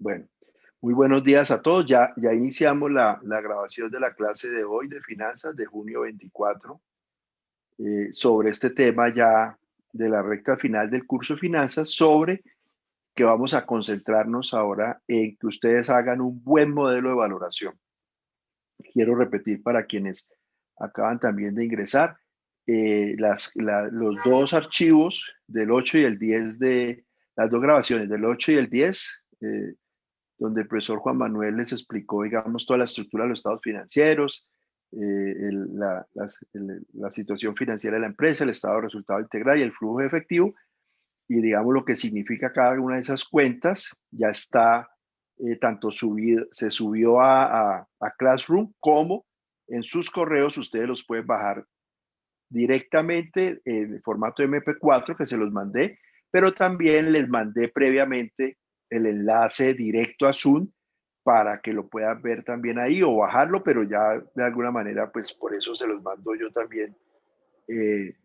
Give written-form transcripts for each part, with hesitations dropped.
Bueno, muy buenos días a todos. Ya iniciamos la grabación de la clase de hoy de finanzas de junio 24 sobre este tema ya de la recta final del curso de finanzas, sobre que vamos a concentrarnos ahora en que ustedes hagan un buen modelo de valoración. Quiero repetir para quienes acaban también de ingresar, los dos archivos del 8 y el 10 de las dos grabaciones del 8 y el 10, donde el profesor Juan Manuel les explicó, digamos, toda la estructura de los estados financieros, la situación financiera de la empresa, el estado de resultado integral y el flujo de efectivo, y digamos lo que significa cada una de esas cuentas. Ya está tanto subido, se subió a Classroom, como en sus correos ustedes los pueden bajar directamente en formato MP4 que se los mandé, pero también les mandé previamente el enlace directo a Zoom para que lo puedan ver también ahí o bajarlo, pero ya de alguna manera, pues por eso se los mando yo también eh,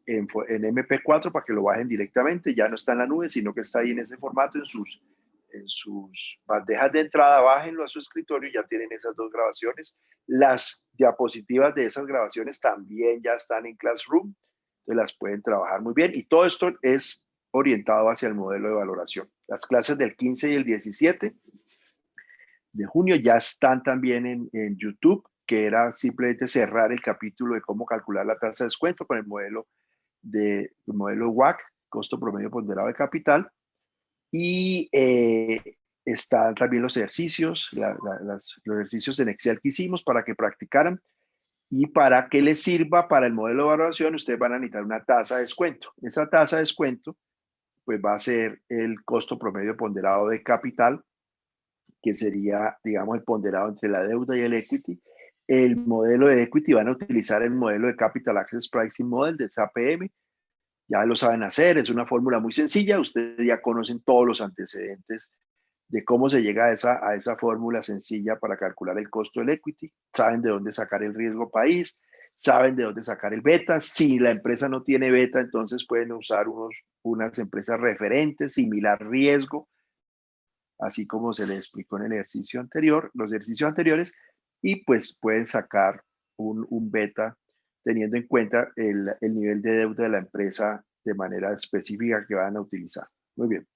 en MP4 para que lo bajen directamente. Ya no está en la nube, sino que está ahí en ese formato en sus bandejas de entrada. Bájenlo a su escritorio y ya tienen esas dos grabaciones. Las diapositivas de esas grabaciones también ya están en Classroom, entonces las pueden trabajar muy bien, y todo esto es orientado hacia el modelo de valoración. Las clases del 15 y el 17 de junio ya están también en YouTube, que era simplemente cerrar el capítulo de cómo calcular la tasa de descuento con el modelo WACC, costo promedio ponderado de capital. Y están también los ejercicios, los ejercicios en Excel que hicimos para que practicaran, y para que les sirva para el modelo de evaluación. Ustedes van a necesitar una tasa de descuento. Esa tasa de descuento pues va a ser el costo promedio ponderado de capital, que sería, digamos, el ponderado entre la deuda y el equity. El modelo de equity van a utilizar el modelo de Capital Access Pricing Model de SAPM. Ya lo saben hacer, es una fórmula muy sencilla. Ustedes ya conocen todos los antecedentes de cómo se llega a esa fórmula sencilla para calcular el costo del equity. Saben de dónde sacar el riesgo país, saben de dónde sacar el beta. Si la empresa no tiene beta, entonces pueden usar unas empresas referentes, similar riesgo, así como se les explicó en el ejercicio anterior, los ejercicios anteriores, y pues pueden sacar un beta teniendo en cuenta el nivel de deuda de la empresa de manera específica que van a utilizar. Muy bien.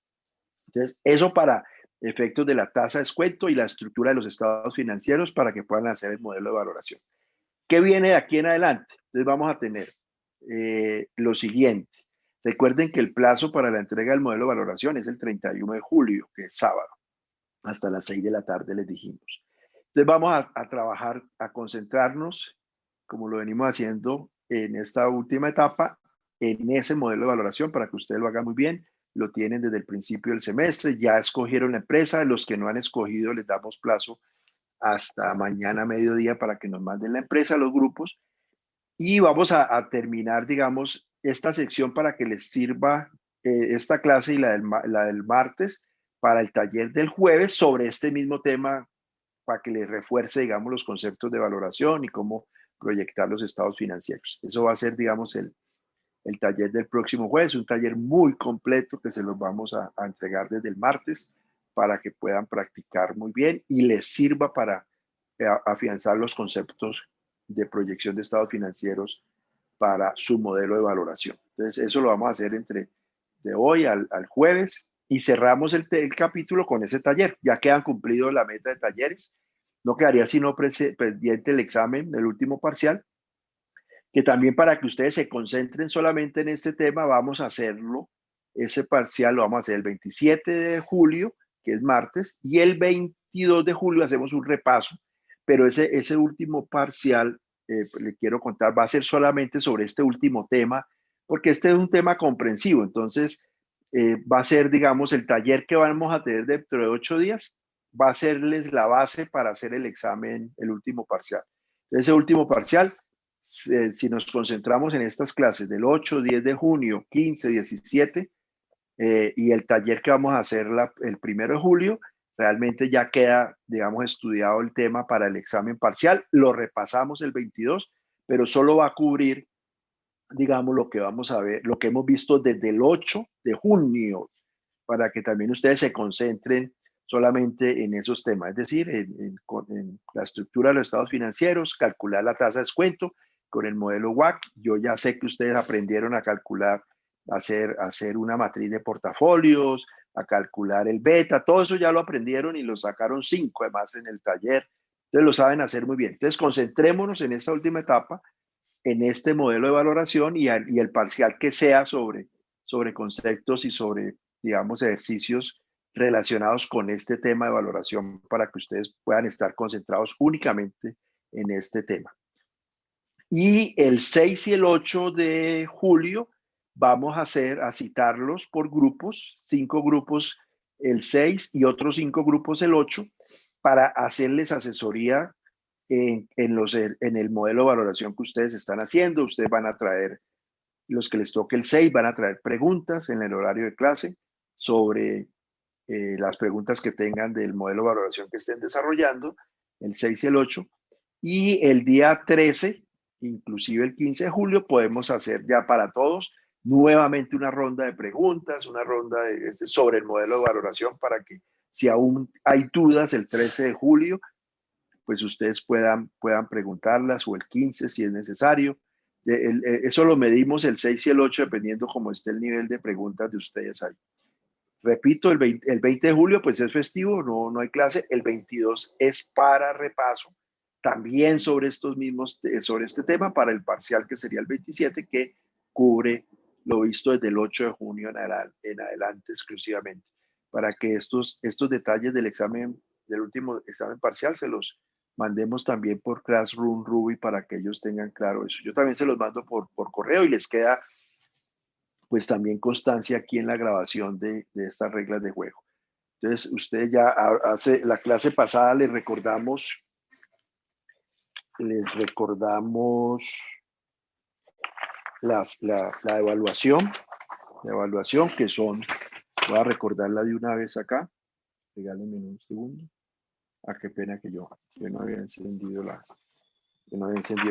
Entonces, eso para efectos de la tasa de descuento y la estructura de los estados financieros para que puedan hacer el modelo de valoración. ¿Qué viene de aquí en adelante? Entonces vamos a tener lo siguiente. Recuerden que el plazo para la entrega del modelo de valoración es el 31 de julio, que es sábado, hasta las 6 de la tarde les dijimos. Entonces vamos a trabajar, a concentrarnos, como lo venimos haciendo en esta última etapa, en ese modelo de valoración para que ustedes lo hagan muy bien. Lo tienen desde el principio del semestre, ya escogieron la empresa. Los que no han escogido les damos plazo hasta mañana mediodía para que nos manden la empresa a los grupos, y vamos a terminar, digamos, esta sección para que les sirva esta clase y la del martes para el taller del jueves sobre este mismo tema, para que les refuerce, digamos, los conceptos de valoración y cómo proyectar los estados financieros. Eso va a ser, digamos, el taller del próximo jueves, un taller muy completo que se los vamos a entregar desde el martes para que puedan practicar muy bien y les sirva para afianzar los conceptos de proyección de estados financieros para su modelo de valoración. Entonces, eso lo vamos a hacer entre de hoy al jueves, y cerramos el capítulo con ese taller. Ya quedan cumplido la meta de talleres. No quedaría sino pendiente el examen, el último parcial, que también, para que ustedes se concentren solamente en este tema, vamos a hacerlo, ese parcial lo vamos a hacer el 27 de julio, que es martes, y el 22 de julio hacemos un repaso, pero ese último parcial, le quiero contar, va a ser solamente sobre este último tema, porque este es un tema comprensivo. Entonces, va a ser, digamos, el taller que vamos a tener dentro de 8 días, va a serles la base para hacer el examen, el último parcial. Ese último parcial, si nos concentramos en estas clases del 8, 10 de junio, 15, 17, y el taller que vamos a hacer el 1 de julio, realmente ya queda, digamos, estudiado el tema para el examen parcial. Lo repasamos el 22, pero solo va a cubrir, digamos, lo que vamos a ver, lo que hemos visto desde el 8 de junio para que también ustedes se concentren solamente en esos temas, es decir, en la estructura de los estados financieros, calcular la tasa de descuento con el modelo WACC. Yo ya sé que ustedes aprendieron a calcular, hacer una matriz de portafolios, a calcular el beta, todo eso ya lo aprendieron y lo sacaron 5 además en el taller. Entonces lo saben hacer muy bien. Entonces concentrémonos en esta última etapa, en este modelo de valoración y el parcial que sea sobre conceptos y sobre, digamos, ejercicios relacionados con este tema de valoración para que ustedes puedan estar concentrados únicamente en este tema. Y el 6 y el 8 de julio vamos a citarlos por grupos, 5 grupos el 6 y otros 5 grupos el 8, para hacerles asesoría en el modelo de valoración que ustedes están haciendo. Ustedes van a traer, los que les toque el 6, van a traer preguntas en el horario de clase sobre las preguntas que tengan del modelo de valoración que estén desarrollando, el 6 y el 8. Y el día 13, inclusive el 15 de julio, podemos hacer ya para todos nuevamente una ronda de preguntas, una ronda sobre el modelo de valoración para que si aún hay dudas el 13 de julio, pues ustedes puedan preguntarlas, o el 15 si es necesario. Eso lo medimos el 6 y el 8 dependiendo cómo esté el nivel de preguntas de ustedes ahí. Repito, el 20 de julio pues es festivo, no hay clase. El 22 es para repaso, también sobre sobre este tema, para el parcial que sería el 27, que cubre lo visto desde el 8 de junio en adelante exclusivamente, para que estos detalles del último examen parcial se los mandemos también por Classroom Ruby para que ellos tengan claro eso. Yo también se los mando por correo y les queda pues también constancia aquí en la grabación de estas reglas de juego. Entonces, ustedes ya hace la clase pasada les recordamos la evaluación que son, voy a recordarla de una vez acá, regálenme un segundo. Qué pena que yo no había encendido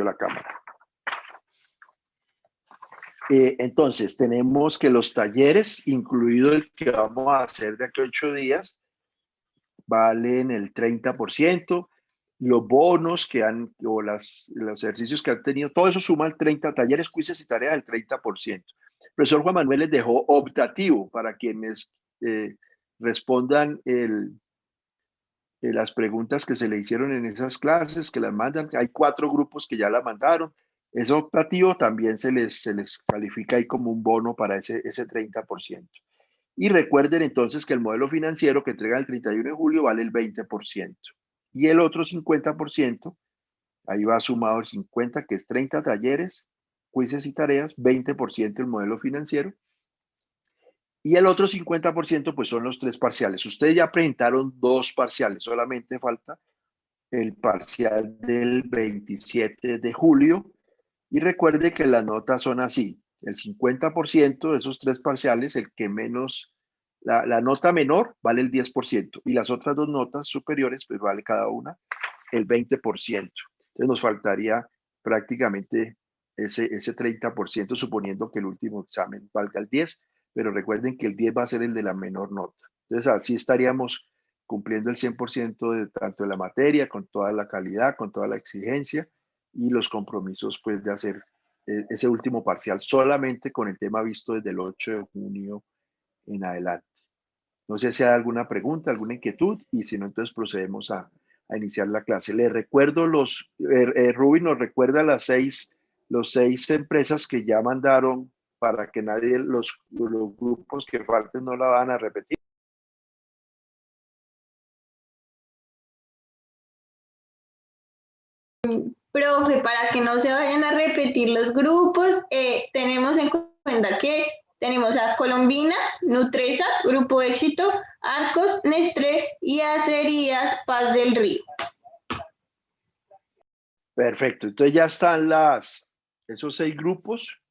la cámara. Entonces, tenemos que los talleres, incluido el que vamos a hacer de aquí a 8 días, valen el 30%. Los bonos o los ejercicios que han tenido, todo eso suma el 30%, talleres, quizzes y tareas del 30%. El profesor Juan Manuel les dejó optativo para quienes respondan las preguntas que se le hicieron en esas clases, que las mandan. Hay 4 grupos que ya la mandaron. Es optativo, también se les califica ahí como un bono para ese 30%. Y recuerden entonces que el modelo financiero que entrega el 31 de julio vale el 20%. Y el otro 50%, ahí va sumado el 50, que es 30 talleres, quizzes y tareas, 20% el modelo financiero. Y el otro 50% pues son los 3 parciales. Ustedes ya presentaron 2 parciales, solamente falta el parcial del 27 de julio. Y recuerde que las notas son así. El 50% de esos 3 parciales, el que menos, la nota menor vale el 10%. Y las otras 2 notas superiores, pues vale cada una el 20%. Entonces nos faltaría prácticamente ese 30%, suponiendo que el último examen valga el 10%. Pero recuerden que el 10 va a ser el de la menor nota. Entonces así estaríamos cumpliendo el 100% de tanto de la materia, con toda la calidad, con toda la exigencia y los compromisos pues de hacer ese último parcial solamente con el tema visto desde el 8 de junio en adelante. No sé si hay alguna pregunta, alguna inquietud, y si no, entonces procedemos a iniciar la clase. Les recuerdo Rubí nos recuerda los 6 empresas que ya mandaron para que nadie, los grupos que falten no la van a repetir. Profe, para que no se vayan a repetir los grupos, tenemos en cuenta que tenemos a Colombina, Nutresa, Grupo Éxito, Arcos, Nestlé y Acerías Paz del Río. Perfecto, entonces ya están esos 6 grupos.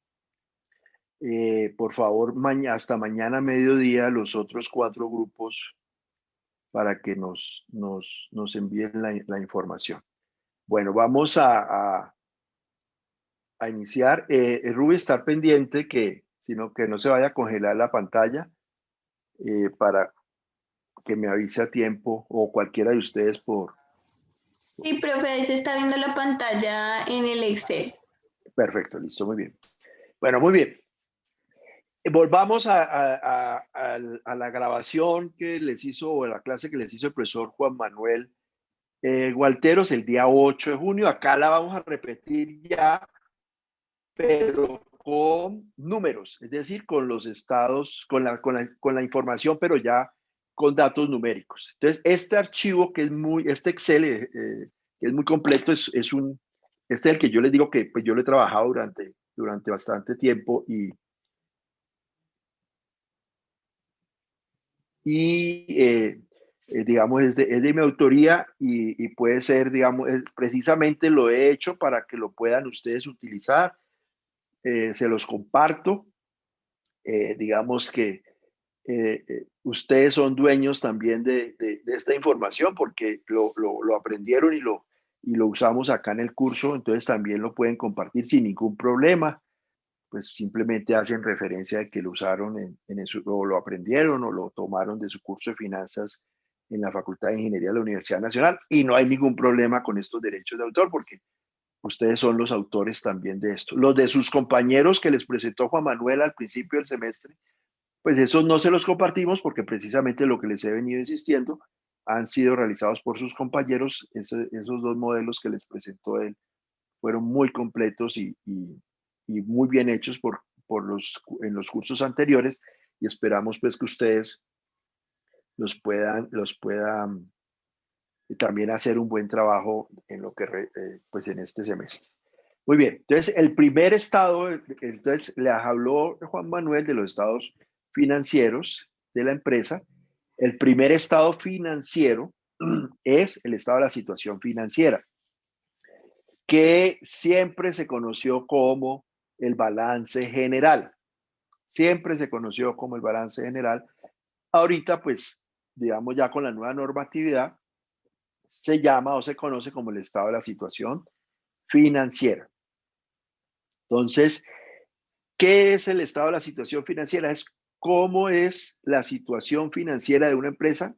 Por favor, hasta mañana mediodía los otros 4 grupos para que nos envíen la información. Bueno, vamos a iniciar. Rubí, estar pendiente que no se vaya a congelar la pantalla. para que me avise a tiempo o cualquiera de ustedes por... Sí, profe, ahí se está viendo la pantalla en el Excel. Perfecto, listo, muy bien. Bueno, muy bien. Volvamos a la grabación que les hizo, o la clase que les hizo el profesor Juan Manuel Gualteros el día 8 de junio. Acá la vamos a repetir ya, pero con números, es decir, con los estados, con la información, pero ya con datos numéricos. Entonces, este archivo que es este Excel, que es muy completo, este es el que yo les digo que pues, yo lo he trabajado durante bastante tiempo y digamos, es de mi autoría y puede ser, digamos, precisamente lo he hecho para que lo puedan ustedes utilizar. Se los comparto. Digamos que ustedes son dueños también de esta información porque lo aprendieron y lo usamos acá en el curso, entonces también lo pueden compartir sin ningún problema. Pues simplemente hacen referencia de que lo usaron o lo aprendieron o lo tomaron de su curso de finanzas en la Facultad de Ingeniería de la Universidad Nacional y no hay ningún problema con estos derechos de autor porque ustedes son los autores también de esto. Los de sus compañeros que les presentó Juan Manuel al principio del semestre, pues esos no se los compartimos porque precisamente lo que les he venido insistiendo han sido realizados por sus compañeros. Esos dos modelos que les presentó él fueron muy completos y muy bien hechos en los cursos anteriores y esperamos pues que ustedes los puedan también hacer un buen trabajo en lo que pues en este semestre. Muy bien, entonces el primer estado, entonces les habló Juan Manuel de los estados financieros de la empresa. El primer estado financiero es el estado de la situación financiera, que siempre se conoció como el balance general. Siempre se conoció como el balance general. Ahorita, pues, digamos ya con la nueva normatividad, se llama o se conoce como el estado de la situación financiera. Entonces, ¿qué es el estado de la situación financiera? Es cómo es la situación financiera de una empresa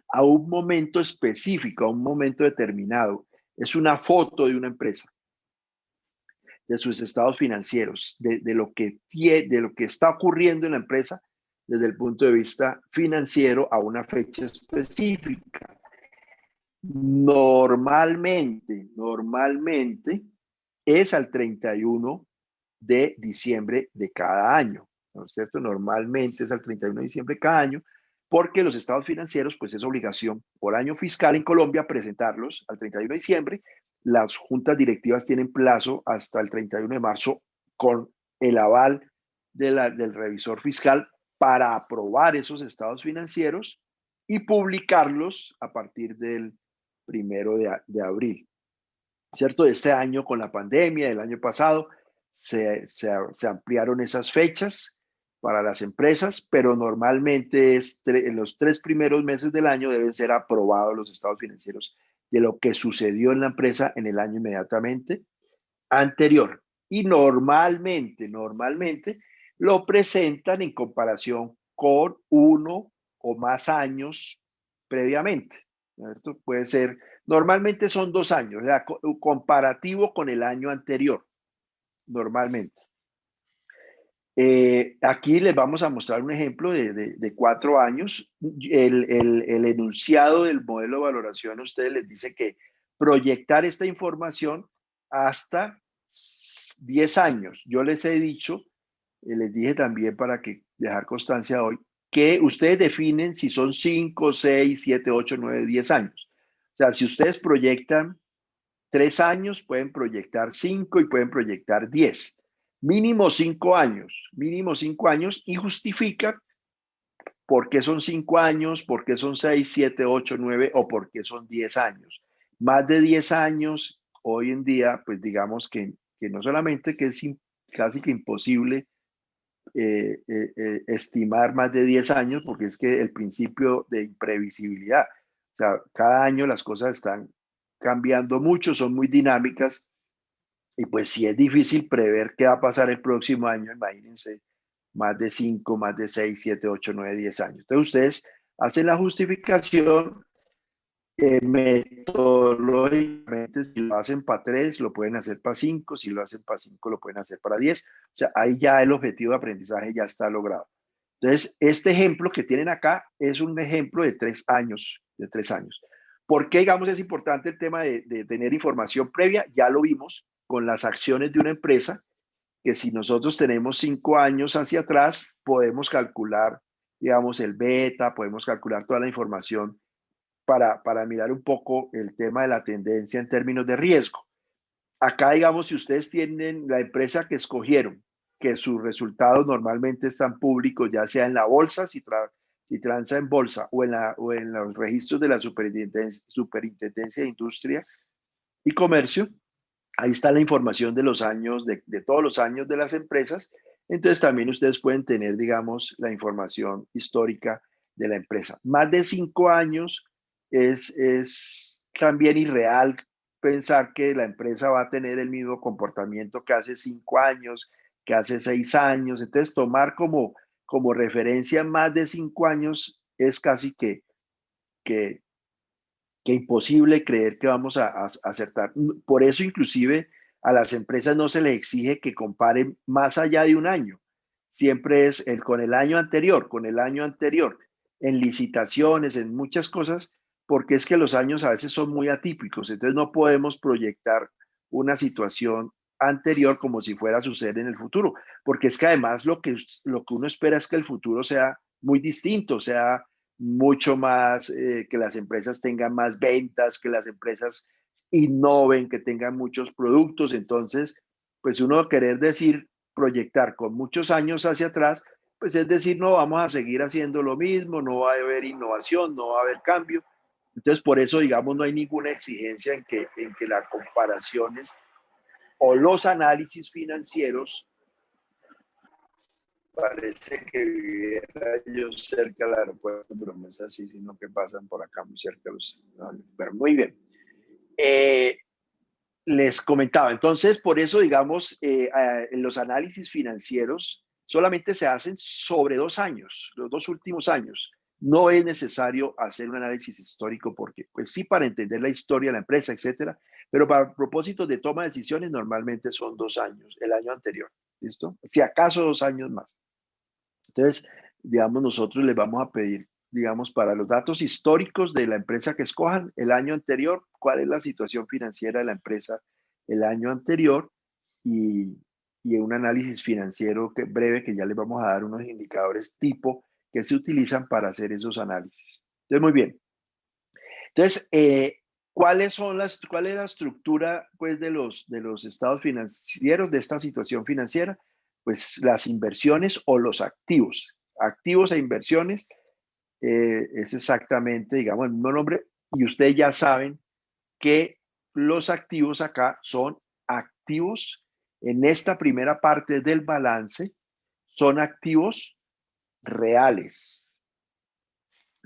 a un momento específico, a un momento determinado. Es una foto de una empresa, de sus estados financieros, de lo que está ocurriendo en la empresa desde el punto de vista financiero a una fecha específica. Normalmente es al 31 de diciembre de cada año, ¿no es cierto? Normalmente es al 31 de diciembre de cada año, porque los estados financieros, pues es obligación por año fiscal en Colombia presentarlos al 31 de diciembre. Las juntas directivas tienen plazo hasta el 31 de marzo con el aval del revisor fiscal para aprobar esos estados financieros y publicarlos a partir del 1 de abril. ¿Cierto? Este año con la pandemia, el año pasado, se ampliaron esas fechas para las empresas, pero normalmente en los 3 primeros meses del año deben ser aprobados los estados financieros de lo que sucedió en la empresa en el año inmediatamente anterior. Y normalmente lo presentan en comparación con 1 o más años previamente. ¿Cierto? Puede ser, normalmente son 2 años, o sea, comparativo con el año anterior, normalmente. Aquí les vamos a mostrar un ejemplo de 4 años. El enunciado del modelo de valoración a ustedes les dice que proyectar esta información hasta 10 años. Yo les he dicho, les dije también para que dejar constancia hoy, que ustedes definen si son 5, 6, 7, 8, 9, 10 años. O sea, si ustedes proyectan 3 años, pueden proyectar 5 y pueden proyectar 10. Mínimo 5 años y justifican por qué son 5 años, por qué son 6, 7, 8, 9 o por qué son 10 años. Más de 10 años, hoy en día, pues digamos que no solamente que es casi que imposible estimar más de 10 años, porque es que el principio de imprevisibilidad, o sea, cada año las cosas están cambiando mucho, son muy dinámicas y pues si es difícil prever qué va a pasar el próximo año, imagínense más de 5, más de 6, 7, 8, 9, 10 años. Entonces ustedes hacen la justificación. Metodológicamente, si lo hacen para 3, lo pueden hacer para 5, si lo hacen para 5, lo pueden hacer para 10. O sea, ahí ya el objetivo de aprendizaje ya está logrado. Entonces, este ejemplo que tienen acá es un ejemplo de 3 años, ¿Por qué, digamos, es importante el tema de tener información previa? Ya lo vimos con las acciones de una empresa, que si nosotros tenemos 5 años hacia atrás, podemos calcular, digamos, el beta, podemos calcular toda la información para mirar un poco el tema de la tendencia en términos de riesgo. Acá, digamos, si ustedes tienen la empresa que escogieron, que sus resultados normalmente están públicos, ya sea en la bolsa, si transa en bolsa o en los registros de la Superintendencia de Industria y Comercio, ahí está la información de los años, de todos los años de las empresas. Entonces también ustedes pueden tener, digamos, la información histórica de la empresa. Más de 5 años es también irreal pensar que la empresa va a tener el mismo comportamiento que hace 5 años, que hace 6 años. Entonces tomar como referencia más de 5 años es casi que imposible creer que vamos a acertar. Por eso inclusive a las empresas no se les exige que comparen más allá de un año. Siempre es con el año anterior, en licitaciones, en muchas cosas, porque es que los años a veces son muy atípicos. Entonces no podemos proyectar una situación anterior como si fuera a suceder en el futuro, porque es que además lo que uno espera es que el futuro sea muy distinto, sea mucho más, que las empresas tengan más ventas, que las empresas innoven, que tengan muchos productos. Entonces, pues uno querer decir, proyectar con muchos años hacia atrás, pues es decir, no vamos a seguir haciendo lo mismo, no va a haber innovación, no va a haber cambio. Entonces, por eso, digamos, no hay ninguna exigencia en que las comparaciones o los análisis financieros. Parece que viviera yo cerca del aeropuerto, pero no es así, sino que pasan por acá muy cerca los. Pero muy bien. Les comentaba, entonces, por eso, digamos, en los análisis financieros solamente se hacen sobre 2 años, los 2 últimos años. No es necesario hacer un análisis histórico porque, pues sí, para entender la historia de la empresa, etcétera, pero para propósitos de toma de decisiones normalmente son 2 años, el año anterior, ¿listo? Si acaso 2 años más. Entonces, digamos, nosotros les vamos a pedir, digamos, para los datos históricos de la empresa que escojan el año anterior, cuál es la situación financiera de la empresa el año anterior y, y un análisis financiero breve que ya les vamos a dar unos indicadores tipo que se utilizan para hacer esos análisis. Entonces, muy bien. Entonces, ¿cuál es la estructura pues, de los estados financieros de esta situación financiera? Pues las inversiones o los activos. Activos e inversiones es exactamente, digamos, el mismo nombre. Y ustedes ya saben que los activos acá son activos en esta primera parte del balance, son activos reales.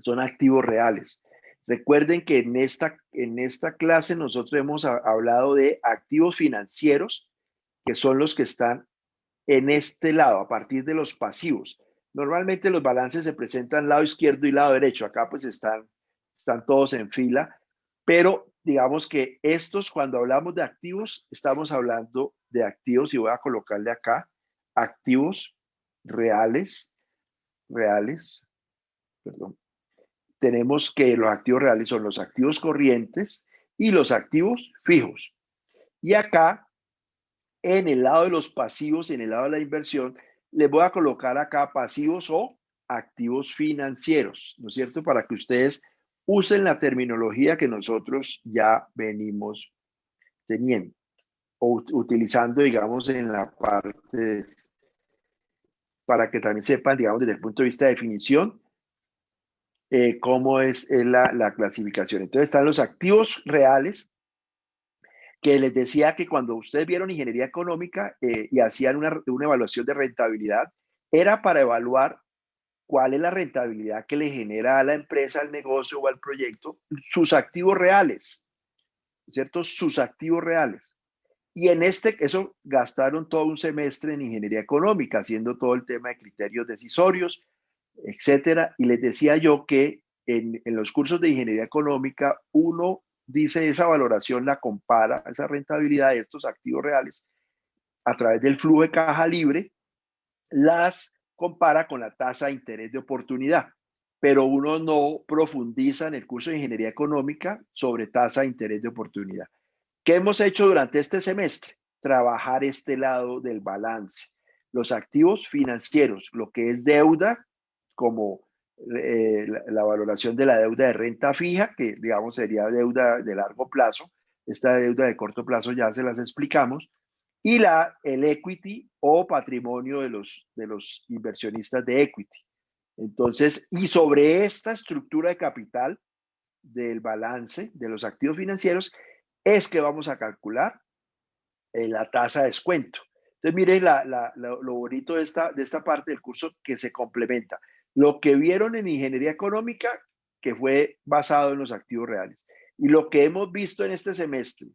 Son activos reales. Recuerden que en esta clase nosotros hemos hablado de activos financieros, que son los que están en este lado, a partir de los pasivos. Normalmente los balances se presentan lado izquierdo y lado derecho. Acá pues están todos en fila, pero digamos que estos, cuando hablamos de activos, estamos hablando de activos, y voy a colocarle acá, activos reales, perdón. Tenemos que los activos reales son los activos corrientes y los activos fijos. Y acá, en el lado de los pasivos, en el lado de la inversión, les voy a colocar acá pasivos o activos financieros, ¿no es cierto? Para que ustedes usen la terminología que nosotros ya venimos teniendo o utilizando, digamos, en la parte, para que también sepan, digamos, desde el punto de vista de definición, cómo es la clasificación. Entonces están los activos reales, que les decía que cuando ustedes vieron ingeniería económica y hacían una evaluación de rentabilidad, era para evaluar cuál es la rentabilidad que le genera a la empresa, al negocio o al proyecto, sus activos reales, ¿cierto? Sus activos reales. Y en eso gastaron todo un semestre en ingeniería económica, haciendo todo el tema de criterios decisorios, etcétera. Y les decía yo que en los cursos de ingeniería económica, uno dice esa valoración, la compara, esa rentabilidad de estos activos reales a través del flujo de caja libre, las compara con la tasa de interés de oportunidad, pero uno no profundiza en el curso de ingeniería económica sobre tasa de interés de oportunidad. ¿Qué hemos hecho durante este semestre? Trabajar este lado del balance. Los activos financieros, lo que es deuda, como la valoración de la deuda de renta fija, que digamos sería deuda de largo plazo. Esta deuda de corto plazo ya se las explicamos. Y el equity o patrimonio de los inversionistas de equity. Entonces, y sobre esta estructura de capital del balance de los activos financieros es que vamos a calcular la tasa de descuento. Entonces, miren lo bonito de esta parte del curso que se complementa. Lo que vieron en ingeniería económica, que fue basado en los activos reales, y lo que hemos visto en este semestre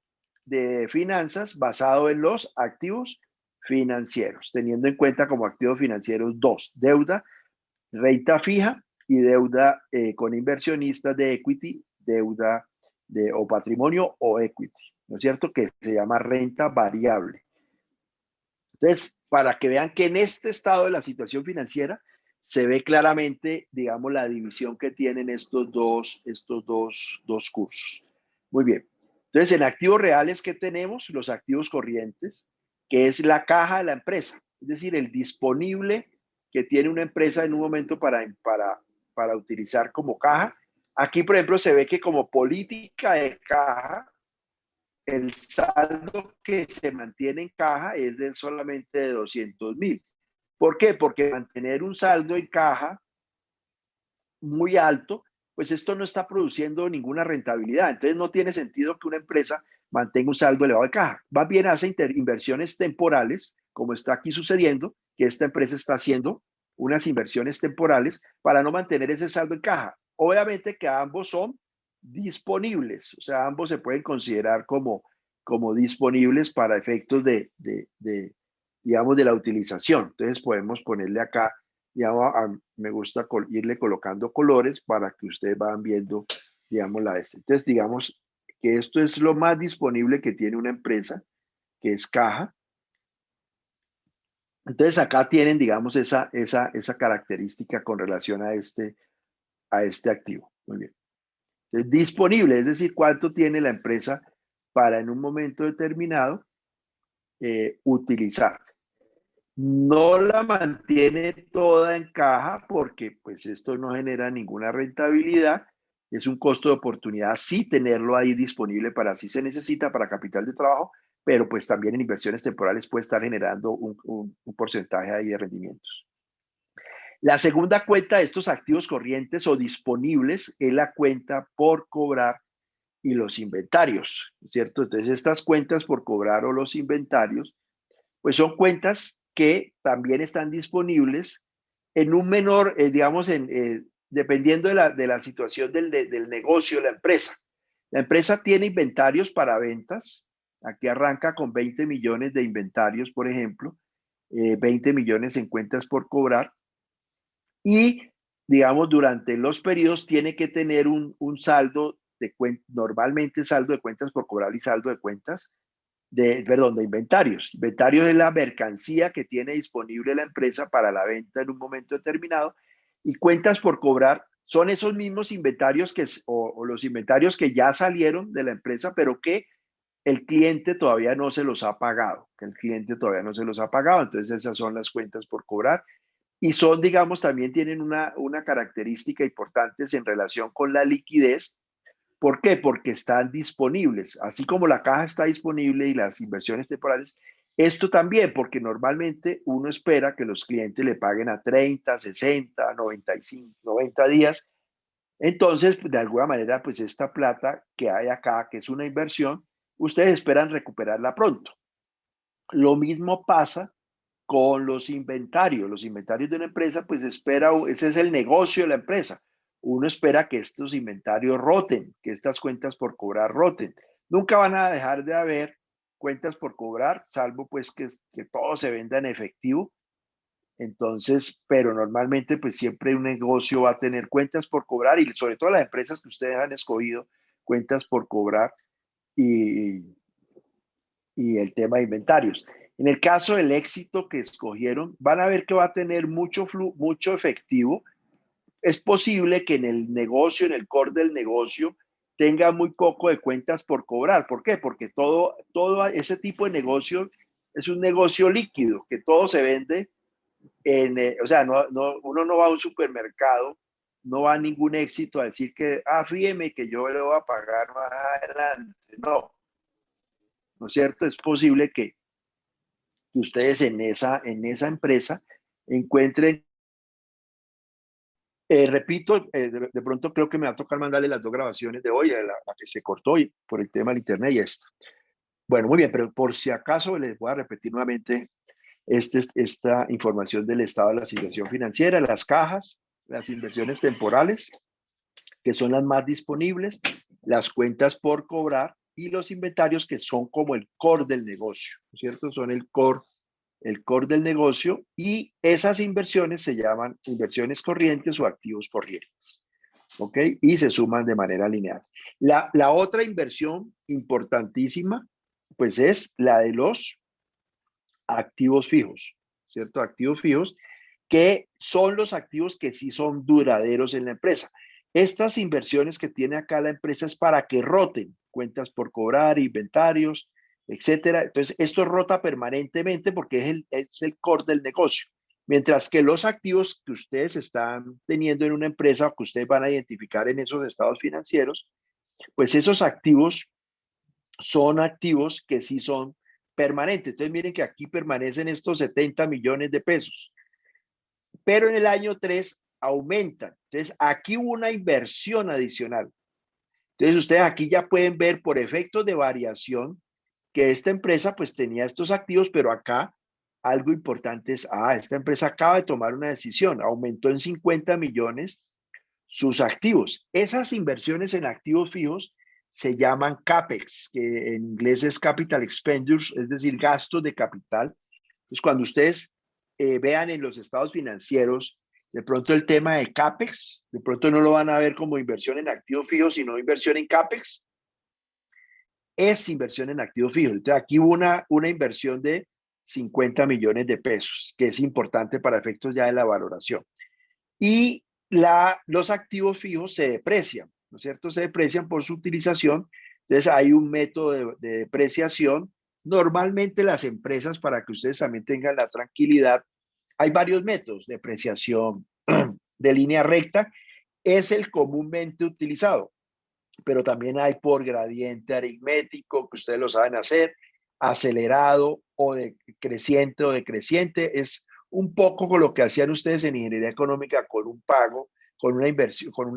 de finanzas, basado en los activos financieros, teniendo en cuenta como activos financieros dos: deuda, renta fija, y deuda con inversionistas de equity, deuda o patrimonio o equity, ¿no es cierto? Que se llama renta variable. Entonces, para que vean que en este estado de la situación financiera se ve claramente, digamos, la división que tienen estos dos cursos. Muy bien. Entonces, en activos reales, ¿qué tenemos? Los activos corrientes, que es la caja de la empresa, es decir, el disponible que tiene una empresa en un momento para utilizar como caja. Aquí, por ejemplo, se ve que como política de caja, el saldo que se mantiene en caja es de solamente de 200.000. ¿Por qué? Porque mantener un saldo en caja muy alto, pues esto no está produciendo ninguna rentabilidad. Entonces no tiene sentido que una empresa mantenga un saldo elevado de caja. Más bien hace inversiones temporales, como está aquí sucediendo, que esta empresa está haciendo unas inversiones temporales para no mantener ese saldo en caja. Obviamente que ambos son disponibles, o sea, ambos se pueden considerar como disponibles para efectos digamos, de la utilización. Entonces podemos ponerle acá, digamos, me gusta irle colocando colores para que ustedes van viendo, digamos, Entonces, digamos que esto es lo más disponible que tiene una empresa, que es caja. Entonces, acá tienen, digamos, esa característica con relación a este activo. Muy bien. Entonces, disponible, es decir, cuánto tiene la empresa para en un momento determinado utilizar. No la mantiene toda en caja porque pues esto no genera ninguna rentabilidad, es un costo de oportunidad sí tenerlo ahí disponible para si se necesita para capital de trabajo, pero pues también en inversiones temporales puede estar generando un porcentaje ahí de rendimientos. La segunda cuenta de estos activos corrientes o disponibles es la cuenta por cobrar y los inventarios, ¿cierto? Entonces estas cuentas por cobrar o los inventarios pues son cuentas que también están disponibles en un menor, digamos, dependiendo de la situación del negocio de la empresa. La empresa tiene inventarios para ventas. Aquí arranca con 20 millones de inventarios, por ejemplo, 20 millones en cuentas por cobrar. Y, digamos, durante los periodos tiene que tener un saldo de cuentas, normalmente saldo de cuentas por cobrar y saldo de cuentas de inventarios. Inventarios es la mercancía que tiene disponible la empresa para la venta en un momento determinado, y cuentas por cobrar son esos mismos inventarios o los inventarios que ya salieron de la empresa, pero que el cliente todavía no se los ha pagado, entonces esas son las cuentas por cobrar, y son, digamos, también tienen una característica importante en relación con la liquidez. ¿Por qué? Porque están disponibles. Así como la caja está disponible y las inversiones temporales, esto también, porque normalmente uno espera que los clientes le paguen a 30, 60, 95, 90 días. Entonces, de alguna manera, pues esta plata que hay acá, que es una inversión, ustedes esperan recuperarla pronto. Lo mismo pasa con los inventarios. Los inventarios de una empresa, pues ese es el negocio de la empresa. Uno espera que estos inventarios roten, que estas cuentas por cobrar roten. Nunca van a dejar de haber cuentas por cobrar, salvo pues que todo se venda en efectivo. Entonces, pero normalmente pues siempre un negocio va a tener cuentas por cobrar y sobre todo las empresas que ustedes han escogido, cuentas por cobrar y, y el tema de inventarios. En el caso del éxito que escogieron, van a ver que va a tener mucho efectivo. Es posible que en el negocio, en el core del negocio, tenga muy poco de cuentas por cobrar. ¿Por qué? Porque todo ese tipo de negocio es un negocio líquido, que todo se vende o sea, uno no va a un supermercado, no va a ningún éxito a decir que, fíjeme que yo le voy a pagar más adelante. No, ¿no es cierto? Es posible que ustedes en esa empresa encuentren, repito, de pronto creo que me va a tocar mandarle las dos grabaciones de hoy, la que se cortó por el tema del internet y esto. Bueno, muy bien, pero por si acaso les voy a repetir nuevamente esta información del estado de la situación financiera, las cajas, las inversiones temporales, que son las más disponibles, las cuentas por cobrar y los inventarios, que son como el core del negocio, ¿no es cierto? Son el core del negocio, y esas inversiones se llaman inversiones corrientes o activos corrientes, ¿ok? Y se suman de manera lineal. La otra inversión importantísima, pues es la de los activos fijos, ¿cierto? Activos fijos, que son los activos que sí son duraderos en la empresa. Estas inversiones que tiene acá la empresa es para que roten cuentas por cobrar, inventarios, etcétera. Entonces, esto rota permanentemente porque es el core del negocio. Mientras que los activos que ustedes están teniendo en una empresa o que ustedes van a identificar en esos estados financieros, pues esos activos son activos que sí son permanentes. Entonces, miren que aquí permanecen estos 70 millones de pesos, pero en el año 3 aumentan. Entonces, aquí hubo una inversión adicional. Entonces, ustedes aquí ya pueden ver por efectos de variación que esta empresa pues tenía estos activos, pero acá algo importante es, esta empresa acaba de tomar una decisión, aumentó en 50 millones sus activos. Esas inversiones en activos fijos se llaman CAPEX, que en inglés es Capital Expenditures, es decir, gastos de capital. Entonces, cuando ustedes vean en los estados financieros, de pronto el tema de CAPEX, de pronto no lo van a ver como inversión en activos fijos, sino inversión en CAPEX, es inversión en activos fijos. Entonces, aquí hubo una inversión de 50 millones de pesos, que es importante para efectos ya de la valoración. Y los activos fijos se deprecian, ¿no es cierto? Se deprecian por su utilización. Entonces, hay un método de depreciación. Normalmente las empresas, para que ustedes también tengan la tranquilidad, hay varios métodos de depreciación de línea recta. Es el comúnmente utilizado, pero también hay por gradiente aritmético, que ustedes lo saben hacer, acelerado o creciente o decreciente. Es un poco con lo que hacían ustedes en ingeniería económica, con un pago, con una inversión, con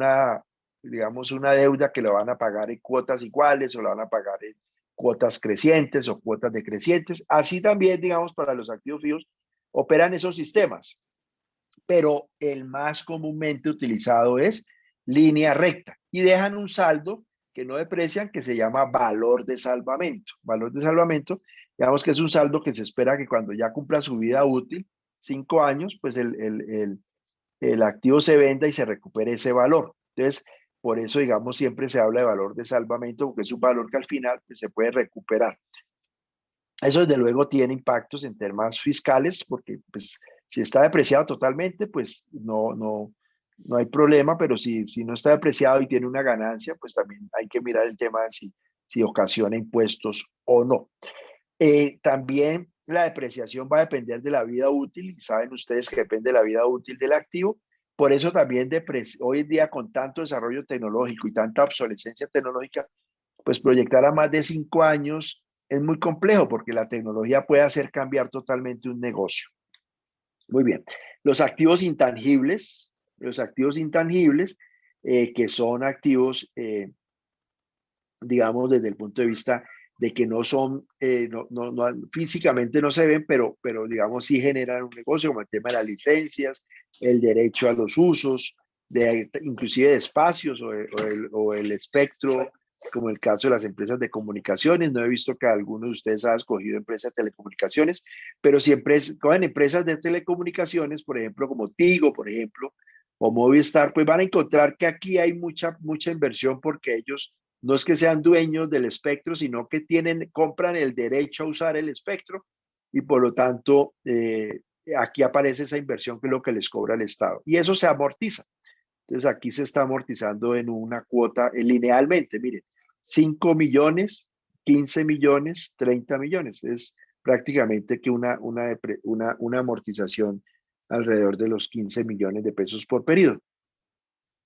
digamos, una deuda que la van a pagar en cuotas iguales o la van a pagar en cuotas crecientes o cuotas decrecientes. Así también, digamos, para los activos fijos operan esos sistemas, pero el más comúnmente utilizado es línea recta y dejan un saldo que no deprecian, que se llama valor de salvamento. Valor de salvamento, digamos que es un saldo que se espera que cuando ya cumpla su vida útil, 5 años, pues el activo se venda y se recupere ese valor. Entonces, por eso, digamos, siempre se habla de valor de salvamento, porque es un valor que al final pues, se puede recuperar. Eso desde luego tiene impactos en temas fiscales, porque pues, si está depreciado totalmente, pues no hay problema, pero si no está depreciado y tiene una ganancia, pues también hay que mirar el tema de si ocasiona impuestos o no. También la depreciación va a depender de la vida útil, y saben ustedes que depende de la vida útil del activo. Por eso también hoy en día, con tanto desarrollo tecnológico y tanta obsolescencia tecnológica, pues proyectar a más de 5 años es muy complejo, porque la tecnología puede hacer cambiar totalmente un negocio. Muy bien. Los activos intangibles, que son activos, digamos, desde el punto de vista de que no son, físicamente no se ven, pero digamos sí generan un negocio, como el tema de las licencias, el derecho a los usos, inclusive de espacios o el espectro como el caso de las empresas de comunicaciones. No he visto que alguno de ustedes haya escogido empresas de telecomunicaciones, pero siempre cogen empresas de telecomunicaciones, por ejemplo, como Tigo, por ejemplo, o Movistar, pues van a encontrar que aquí hay mucha inversión porque ellos no es que sean dueños del espectro, sino que compran el derecho a usar el espectro y por lo tanto aquí aparece esa inversión que es lo que les cobra el Estado. Y eso se amortiza. Entonces aquí se está amortizando en una cuota linealmente, miren, 5 millones, 15 millones, 30 millones. Es prácticamente que una amortización alrededor de los 15 millones de pesos por periodo.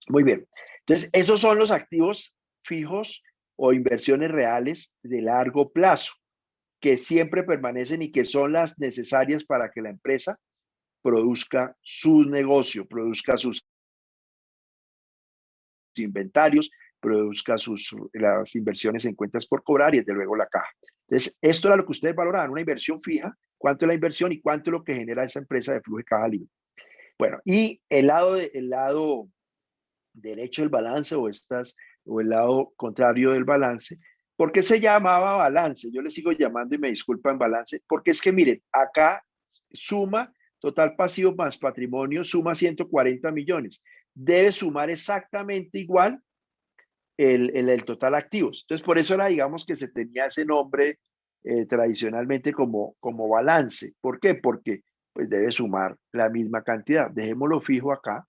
Muy bien. Entonces, esos son los activos fijos o inversiones reales de largo plazo, que siempre permanecen y que son las necesarias para que la empresa produzca su negocio, produzca sus inventarios, produzca las inversiones en cuentas por cobrar y desde luego la caja. Entonces, esto era lo que ustedes valoraban, una inversión fija, cuánto es la inversión y cuánto es lo que genera esa empresa de flujo de caja libre. Bueno, y el lado derecho del balance o el lado contrario del balance, ¿por qué se llamaba balance? Yo le sigo llamando y me disculpan balance, porque es que miren, acá suma total pasivo más patrimonio, suma 140 millones. Debe sumar exactamente igual el total activos. Entonces, por eso era, digamos, que se tenía ese nombre tradicionalmente como balance. ¿Por qué? Porque pues debe sumar la misma cantidad. Dejémoslo fijo acá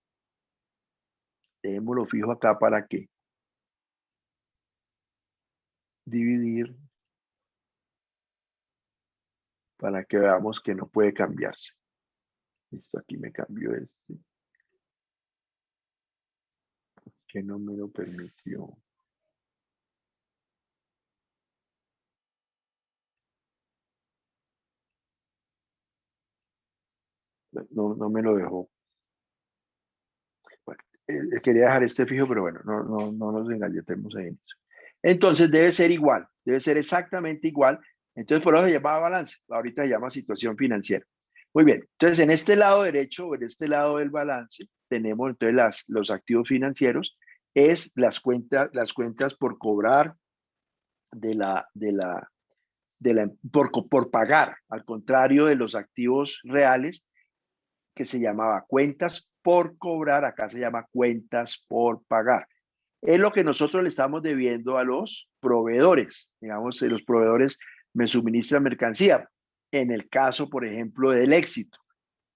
para que dividir, para que veamos que no puede cambiarse. Esto aquí me cambió que no me lo permitió. No me lo dejó. Bueno, quería dejar este fijo, pero bueno, no nos engalletemos en eso. Entonces debe ser igual, debe ser exactamente igual. Entonces por eso se llamaba balance, ahorita se llama situación financiera. Muy bien, entonces en este lado derecho o en este lado del balance tenemos entonces los activos financieros, es las cuentas por cobrar por pagar, al contrario de los activos reales que se llamaba cuentas por cobrar, acá se llama cuentas por pagar. Es lo que nosotros le estamos debiendo a los proveedores. Digamos, los proveedores me suministran mercancía. En el caso, por ejemplo, del Éxito,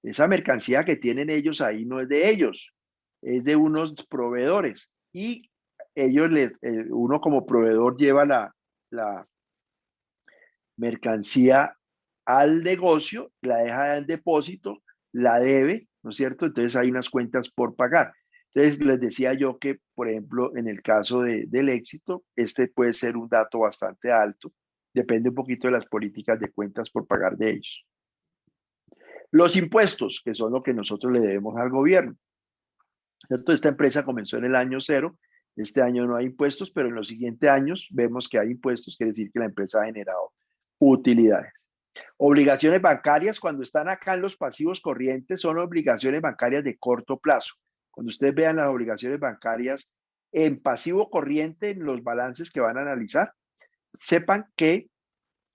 esa mercancía que tienen ellos ahí no es de ellos, es de unos proveedores. Y uno como proveedor lleva la mercancía al negocio, la deja en depósito, la debe, ¿no es cierto? Entonces hay unas cuentas por pagar. Entonces les decía yo que, por ejemplo, en el caso del Éxito, este puede ser un dato bastante alto, depende un poquito de las políticas de cuentas por pagar de ellos. Los impuestos, que son lo que nosotros le debemos al gobierno. ¿Cierto? Esta empresa comenzó en el año 0, este año no hay impuestos, pero en los siguientes años vemos que hay impuestos, quiere decir que la empresa ha generado utilidades. Obligaciones bancarias, cuando están acá en los pasivos corrientes, son obligaciones bancarias de corto plazo. Cuando ustedes vean las obligaciones bancarias en pasivo corriente, en los balances que van a analizar, sepan que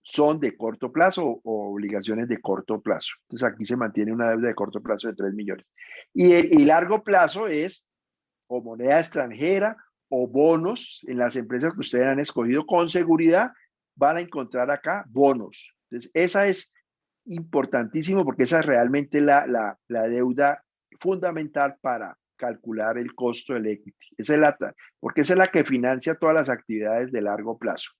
son de corto plazo o obligaciones de corto plazo. Entonces aquí se mantiene una deuda de corto plazo de 3 millones. Y largo plazo es o moneda extranjera o bonos en las empresas que ustedes han escogido con seguridad, van a encontrar acá bonos. Entonces, esa es importantísimo porque esa es realmente la deuda fundamental para calcular el costo del equity. Porque esa es la que financia todas las actividades de largo plazo.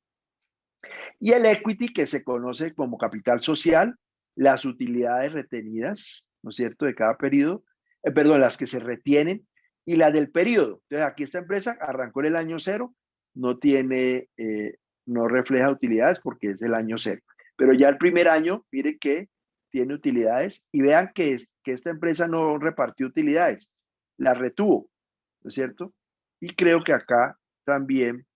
Y el equity, que se conoce como capital social, las utilidades retenidas, ¿no es cierto?, de cada periodo, perdón, las que se retienen y las del periodo. Entonces, aquí esta empresa arrancó en el año 0, no refleja utilidades porque es el año 0. Pero ya el primer año, mire que tiene utilidades y vean que esta empresa no repartió utilidades, las retuvo, ¿no es cierto? Y creo que acá también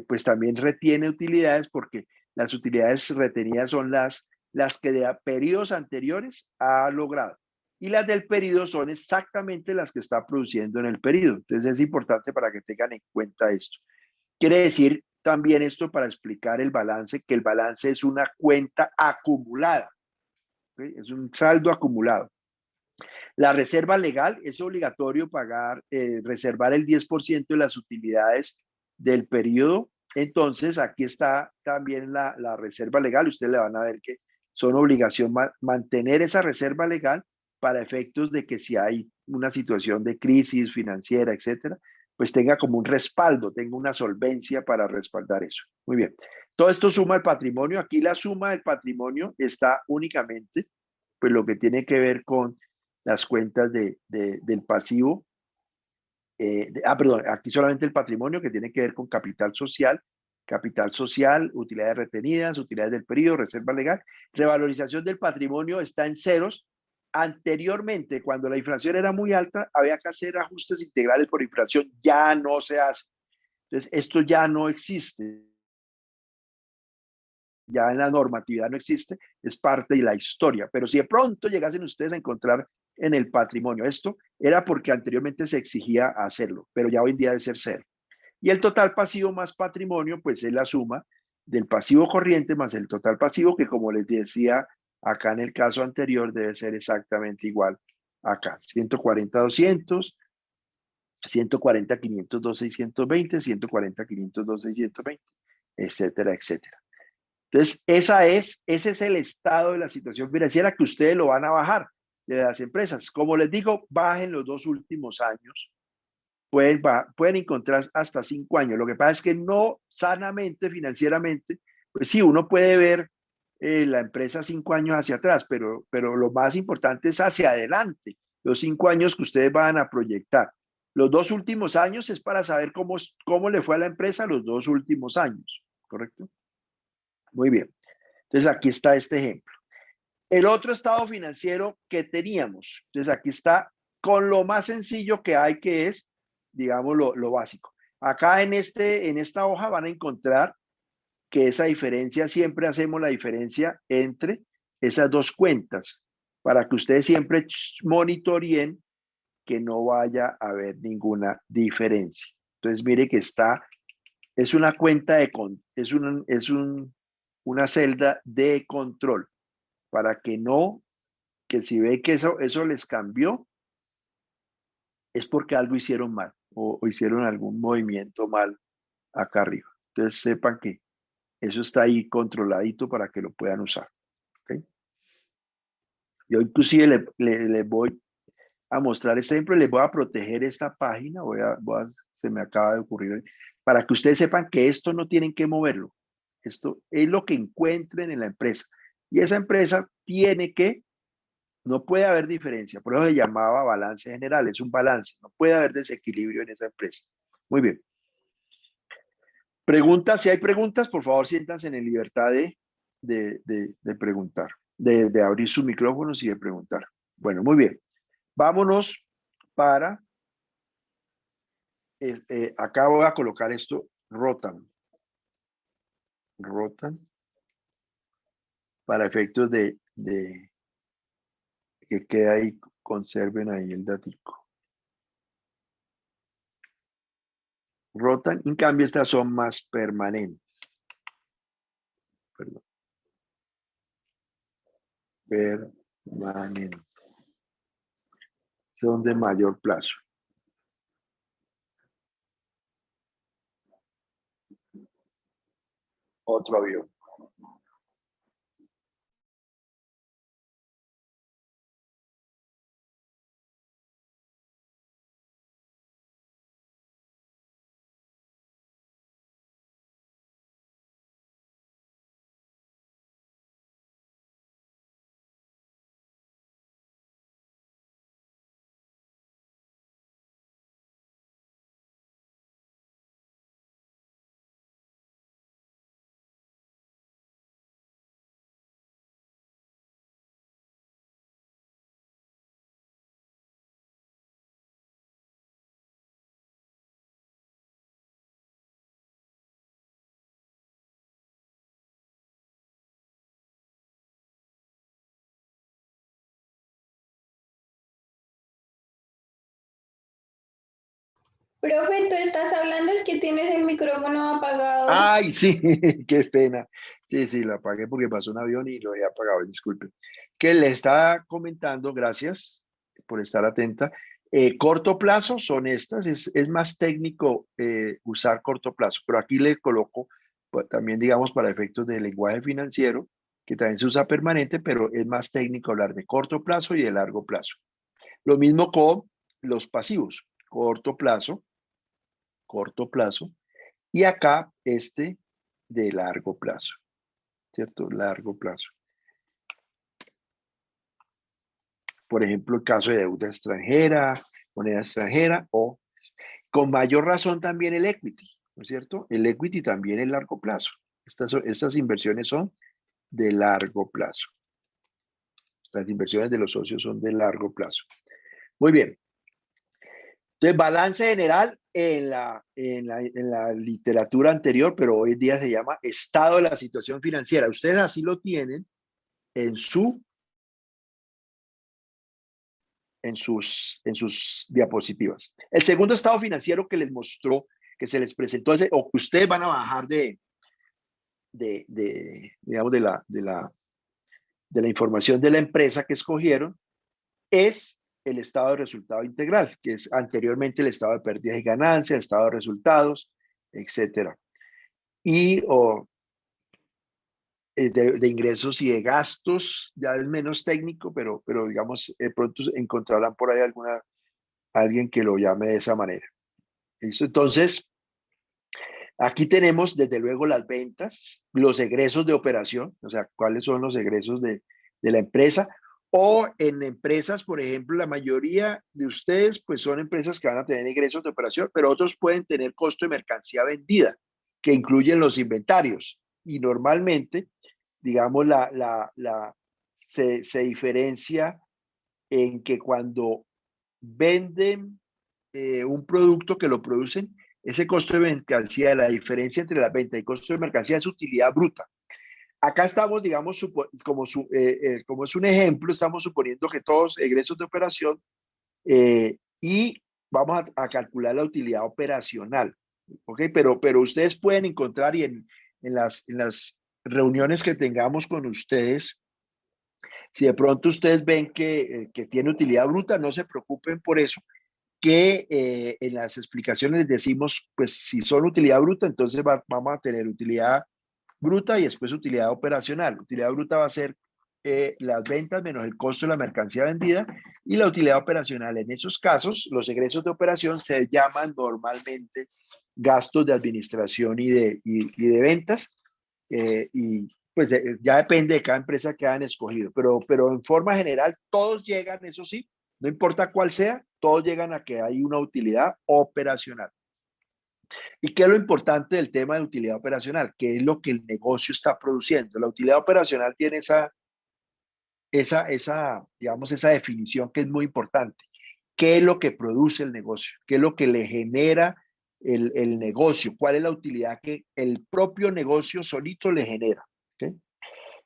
pues también retiene utilidades porque las utilidades retenidas son las que de periodos anteriores ha logrado. Y las del periodo son exactamente las que está produciendo en el periodo. Entonces es importante para que tengan en cuenta esto. Quiere decir también esto para explicar el balance, que el balance es una cuenta acumulada, ¿okay? Es un saldo acumulado. La reserva legal es obligatorio pagar, reservar el 10% de las utilidades del periodo. Entonces, aquí está también la reserva legal. Ustedes le van a ver que son obligación mantener esa reserva legal para efectos de que si hay una situación de crisis financiera, etcétera, pues tenga como un respaldo, tenga una solvencia para respaldar eso. Muy bien. Todo esto suma el patrimonio. Aquí la suma del patrimonio está únicamente, pues lo que tiene que ver con las cuentas del pasivo. Perdón, aquí solamente el patrimonio que tiene que ver con capital social, utilidades retenidas, utilidades del periodo, reserva legal. Revalorización del patrimonio está en ceros. Anteriormente, cuando la inflación era muy alta, había que hacer ajustes integrales por inflación. Ya no se hace. Entonces, esto ya no existe. Ya en la normatividad no existe, es parte de la historia. Pero si de pronto llegasen ustedes a encontrar en el patrimonio esto, era porque anteriormente se exigía hacerlo, pero ya hoy en día debe ser cero. Y el total pasivo más patrimonio, pues es la suma del pasivo corriente más el total pasivo, que como les decía acá en el caso anterior, debe ser exactamente igual acá. 140, 200, 140, 502, 620, 140, 502, 620, etcétera, etcétera. Entonces, ese es el estado de la situación financiera que ustedes lo van a bajar de las empresas. Como les digo, bajen los 2 últimos años. Pueden encontrar hasta 5 años. Lo que pasa es que no sanamente, financieramente, pues sí, uno puede ver la empresa 5 años hacia atrás, pero lo más importante es hacia adelante, los 5 años que ustedes van a proyectar. Los 2 últimos años es para saber cómo le fue a la empresa los 2 últimos años, ¿correcto? Muy bien. Entonces aquí está este ejemplo. El otro estado financiero que teníamos. Entonces aquí está con lo más sencillo que hay, que es, digamos, lo básico. Acá en esta hoja van a encontrar que esa diferencia, siempre hacemos la diferencia entre esas dos cuentas, para que ustedes siempre monitoreen que no vaya a haber ninguna diferencia. Entonces mire que es una cuenta una celda de control, para que no, que si ve que eso les cambió, es porque algo hicieron mal o hicieron algún movimiento mal acá arriba. Entonces sepan que eso está ahí controladito para que lo puedan usar. ¿Okay? Yo inclusive le voy a mostrar este ejemplo, les voy a proteger esta página, se me acaba de ocurrir, para que ustedes sepan que esto no tienen que moverlo. Esto es lo que encuentren en la empresa. Y esa empresa no puede haber diferencia, por eso se llamaba balance general, es un balance, no puede haber desequilibrio en esa empresa. Muy bien. Preguntas, si hay preguntas, por favor siéntanse en libertad de preguntar, de abrir sus micrófonos y de preguntar. Bueno, muy bien. Vámonos para, acá voy a colocar esto, rotan, para efectos de que quede ahí, conserven ahí el datico. Rotan, en cambio estas son más permanentes. Perdón. Permanentes. Son de mayor plazo. Otro avión. Profe, tú estás hablando, es que tienes el micrófono apagado. Ay, sí, qué pena. Sí, sí, lo apagué porque pasó un avión y lo he apagado, disculpe. Que le estaba comentando, gracias por estar atenta. Corto plazo son estas, es más técnico usar corto plazo, pero aquí le coloco pues, también, digamos, para efectos de lenguaje financiero, que también se usa permanente, pero es más técnico hablar de corto plazo y de largo plazo. Lo mismo con los pasivos, corto plazo, y acá este de largo plazo, ¿cierto? Largo plazo. Por ejemplo, el caso de deuda extranjera, moneda extranjera o con mayor razón también el equity, ¿no es cierto? El equity también es largo plazo. Estas inversiones son de largo plazo. Las inversiones de los socios son de largo plazo. Muy bien. Entonces, balance general en la literatura anterior, pero hoy en día se llama estado de la situación financiera. Ustedes así lo tienen en sus diapositivas. El segundo estado financiero que les mostró, que se les presentó, o que ustedes van a bajar digamos, de la información de la empresa que escogieron, es el estado de resultado integral, que es anteriormente el estado de pérdidas y ganancias, el estado de resultados, etcétera. Y de ingresos y de gastos, ya es menos técnico, pero digamos, pronto encontrarán por ahí alguien que lo llame de esa manera. ¿Listo? Entonces, aquí tenemos desde luego las ventas, los egresos de operación, o sea, cuáles son los egresos de la empresa, o en empresas, por ejemplo, la mayoría de ustedes pues son empresas que van a tener ingresos de operación, pero otros pueden tener costo de mercancía vendida, que incluyen los inventarios. Y normalmente, digamos, se diferencia en que cuando venden un producto que lo producen, ese costo de mercancía, la diferencia entre la venta y costo de mercancía es utilidad bruta. Acá estamos, digamos, como es un ejemplo, estamos suponiendo que todos egresos de operación y vamos a calcular la utilidad operacional. ¿Ok? Pero ustedes pueden encontrar y en las reuniones que tengamos con ustedes, si de pronto ustedes ven que tiene utilidad bruta, no se preocupen por eso, que en las explicaciones les decimos, pues si son utilidad bruta, entonces vamos a tener utilidad bruta y después utilidad operacional. Utilidad bruta va a ser las ventas menos el costo de la mercancía vendida y la utilidad operacional. En esos casos, los egresos de operación se llaman normalmente gastos de administración y de ventas y pues ya depende de cada empresa que hayan escogido, pero en forma general todos llegan, eso sí, no importa cuál sea, todos llegan a que hay una utilidad operacional. ¿Y qué es lo importante del tema de utilidad operacional? ¿Qué es lo que el negocio está produciendo? La utilidad operacional tiene digamos, esa definición que es muy importante. ¿Qué es lo que produce el negocio? ¿Qué es lo que le genera el negocio? ¿Cuál es la utilidad que el propio negocio solito le genera? ¿Okay?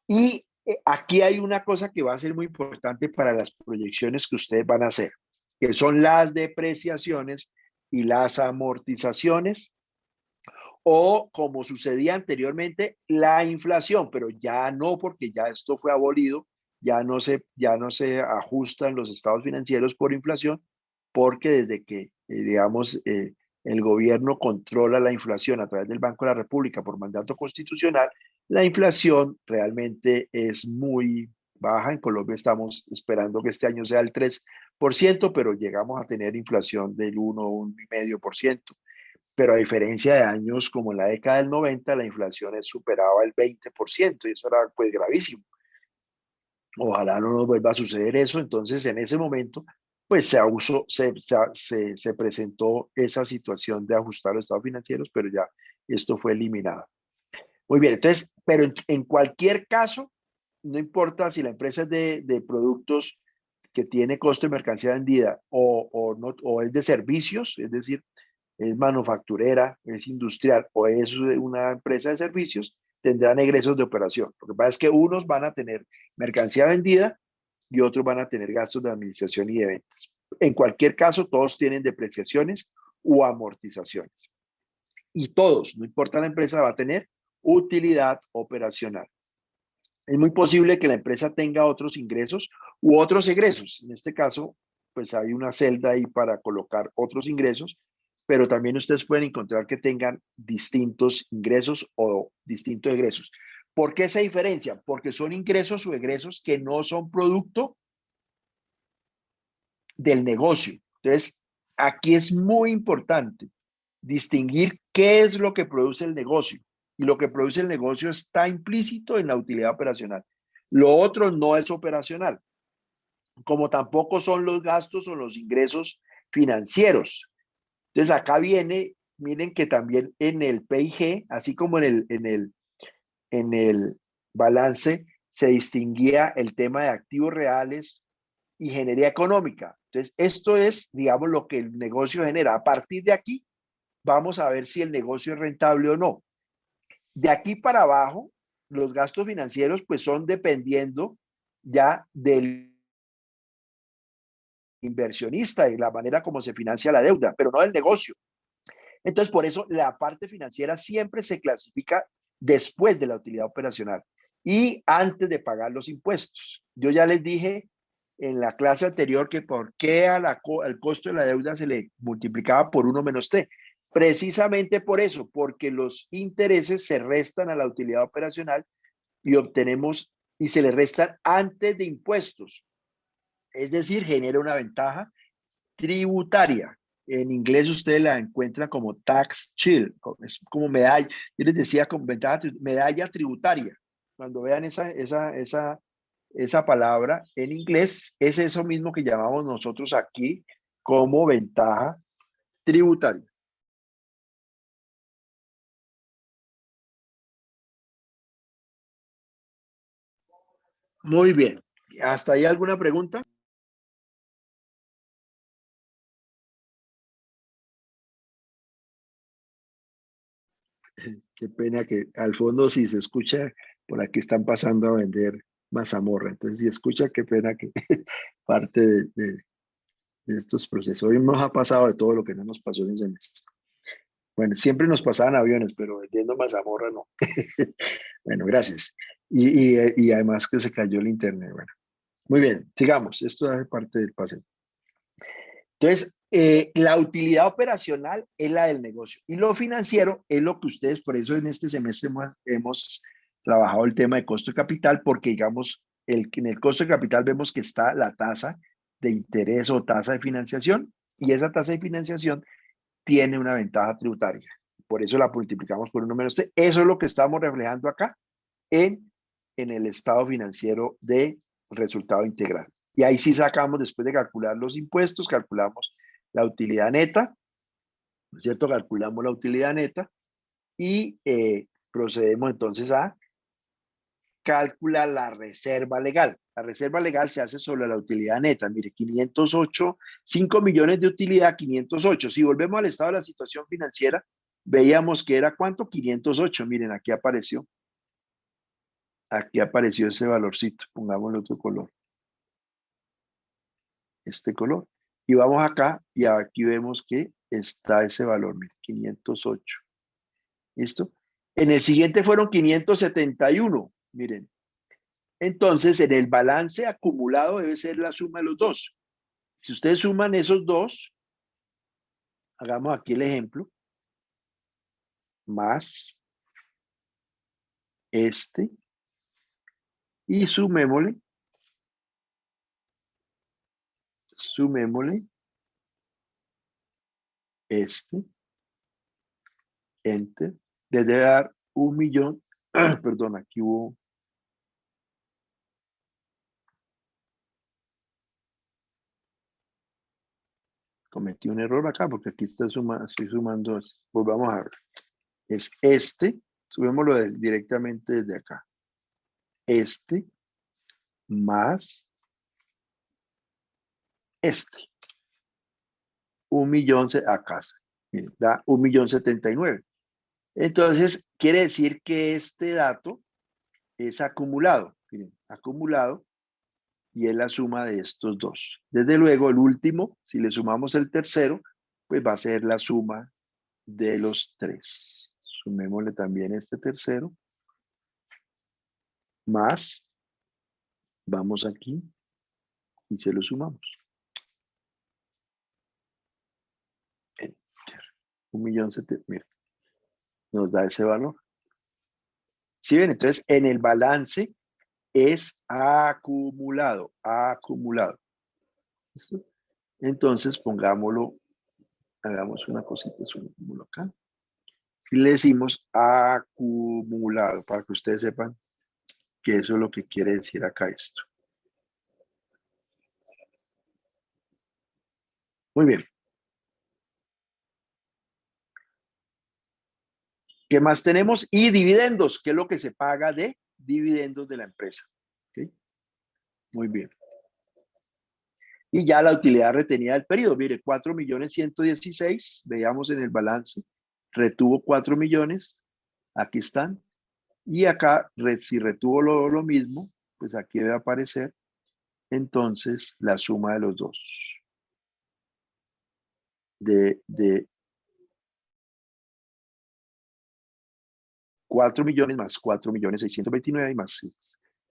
Y aquí hay una cosa que va a ser muy importante para las proyecciones que ustedes van a hacer, que son las depreciaciones y las amortizaciones, o como sucedía anteriormente, la inflación, pero ya no, porque ya esto fue abolido, ya no se ajustan los estados financieros por inflación, porque desde que, digamos, el gobierno controla la inflación a través del Banco de la República por mandato constitucional, la inflación realmente es muy baja. En Colombia estamos esperando que este año sea el 3%, pero llegamos a tener inflación del 1,5%. Pero a diferencia de años como en la década del 90, la inflación superaba el 20% y eso era pues gravísimo. Ojalá no nos vuelva a suceder eso. Entonces, en ese momento, pues se presentó esa situación de ajustar los estados financieros, pero ya esto fue eliminado. Muy bien, entonces, pero en cualquier caso, no importa si la empresa es de productos que tiene costo de mercancía vendida o es de servicios, es decir, es manufacturera, es industrial o es una empresa de servicios, tendrán egresos de operación. Lo que pasa es que unos van a tener mercancía vendida y otros van a tener gastos de administración y de ventas. En cualquier caso, todos tienen depreciaciones u amortizaciones. Y todos, no importa la empresa, va a tener utilidad operacional. Es muy posible que la empresa tenga otros ingresos u otros egresos. En este caso, pues hay una celda ahí para colocar otros ingresos, pero también ustedes pueden encontrar que tengan distintos ingresos o distintos egresos. ¿Por qué esa diferencia? Porque son ingresos o egresos que no son producto del negocio. Entonces, aquí es muy importante distinguir qué es lo que produce el negocio. Y lo que produce el negocio está implícito en la utilidad operacional. Lo otro no es operacional, como tampoco son los gastos o los ingresos financieros. Entonces, acá viene, miren que también en el PIG, así como en el balance, se distinguía el tema de activos reales, ingeniería económica. Entonces, esto es, digamos, lo que el negocio genera. A partir de aquí, vamos a ver si el negocio es rentable o no. De aquí para abajo, los gastos financieros pues son dependiendo ya del inversionista y la manera como se financia la deuda, pero no del negocio. Entonces, por eso la parte financiera siempre se clasifica después de la utilidad operacional y antes de pagar los impuestos. Yo ya les dije en la clase anterior que por qué al costo de la deuda se le multiplicaba por 1 menos T. Precisamente por eso, porque los intereses se restan a la utilidad operacional y obtenemos y se le restan antes de impuestos. Es decir, genera una ventaja tributaria. En inglés ustedes la encuentran como tax shield, es como medalla. Yo les decía como ventaja, medalla tributaria. Cuando vean esa palabra en inglés, es eso mismo que llamamos nosotros aquí como ventaja tributaria. Muy bien. ¿Hasta ahí alguna pregunta? Qué pena que al fondo si se escucha, por aquí están pasando a vender mazamorra. Entonces, si escucha, qué pena que parte de estos procesos. Hoy nos ha pasado de todo lo que no nos pasó en el semestre. Bueno, siempre nos pasaban aviones, pero vendiendo mazamorra no. Bueno, gracias. Y además que se cayó el internet. Bueno, muy bien, sigamos. Esto hace parte del pase. Entonces, la utilidad operacional es la del negocio y lo financiero es lo que ustedes, por eso en este semestre hemos trabajado el tema de costo de capital, porque digamos, en el costo de capital vemos que está la tasa de interés o tasa de financiación y esa tasa de financiación tiene una ventaja tributaria. Por eso la multiplicamos por 1 menos C. Eso es lo que estamos reflejando acá en el estado financiero de resultado integral. Y ahí sí sacamos, después de calcular los impuestos, calculamos la utilidad neta, ¿no es cierto? Calculamos la utilidad neta y procedemos entonces a calcular la reserva legal. La reserva legal se hace sobre la utilidad neta. Mire, 508, 5 millones de utilidad, 508. Si volvemos al estado de la situación financiera, veíamos que era ¿cuánto? 508. Miren, aquí apareció. Aquí apareció ese valorcito. Pongámosle otro color. Este color. Y vamos acá y aquí vemos que está ese valor, mire, 508. ¿Listo? En el siguiente fueron 571. Miren. Entonces, en el balance acumulado debe ser la suma de los dos. Si ustedes suman esos dos, hagamos aquí el ejemplo, más este, y sumémosle este, enter, les debe dar 1 millón, perdón, aquí hubo, cometí un error acá porque aquí estoy sumando, volvamos a ver, es este, subémoslo directamente desde acá, este más este, 1 millón a casa, miren, da 1.079.000. Entonces, quiere decir que este dato es acumulado, miren, acumulado, y es la suma de estos dos. Desde luego, el último, si le sumamos el tercero, pues va a ser la suma de los 3. Sumémosle también este tercero. Más, vamos aquí y se lo sumamos. 1.700.000. Nos da ese valor. ¿Sí ven? Entonces, en el balance es acumulado, acumulado. ¿Listo? Entonces, pongámoslo, hagamos una cosita, subámoslo acá. Y le decimos acumulado, para que ustedes sepan que eso es lo que quiere decir acá esto. Muy bien. ¿Qué más tenemos? Y dividendos, que es lo que se paga de dividendos de la empresa. ¿Okay? Muy bien. Y ya la utilidad retenida del periodo. Mire, 4.116.000, veíamos en el balance, retuvo 4 millones, aquí están. Y acá, si retuvo lo mismo, pues aquí debe aparecer entonces la suma de los dos. De 4 millones más 4.629.000 más,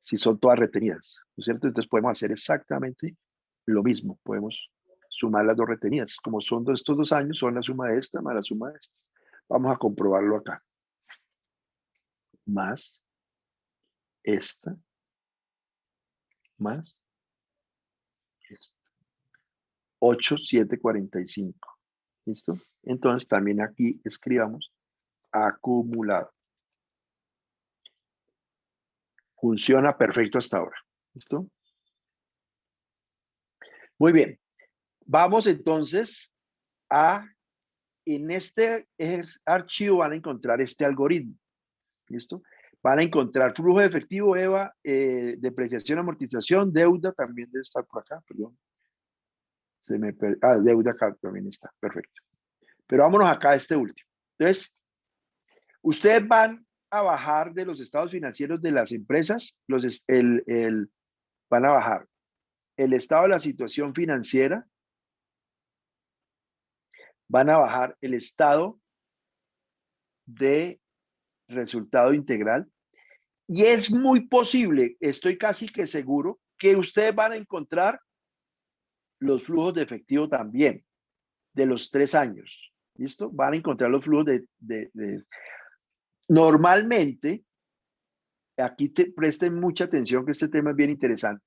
si son todas retenidas, ¿no es cierto? Entonces podemos hacer exactamente lo mismo, podemos sumar las dos retenidas, como son estos 2 años, son la suma de esta más la suma de esta. Vamos a comprobarlo acá. Más esta, más esta. 8.745. ¿Listo? Entonces también aquí escribamos acumulado. Funciona perfecto hasta ahora. ¿Listo? Muy bien. Vamos entonces en este archivo van a encontrar este algoritmo. ¿Listo? Van a encontrar flujo de efectivo, EVA, depreciación, amortización, deuda, también debe estar por acá, perdón. Deuda acá también está, perfecto. Pero vámonos acá a este último. Entonces, ustedes van a bajar de los estados financieros de las empresas, van a bajar el estado de la situación financiera, van a bajar el estado de resultado integral, y es muy posible, estoy casi que seguro, que ustedes van a encontrar los flujos de efectivo también, de los 3 años. ¿Listo? Van a encontrar los flujos Normalmente, aquí presten mucha atención que este tema es bien interesante.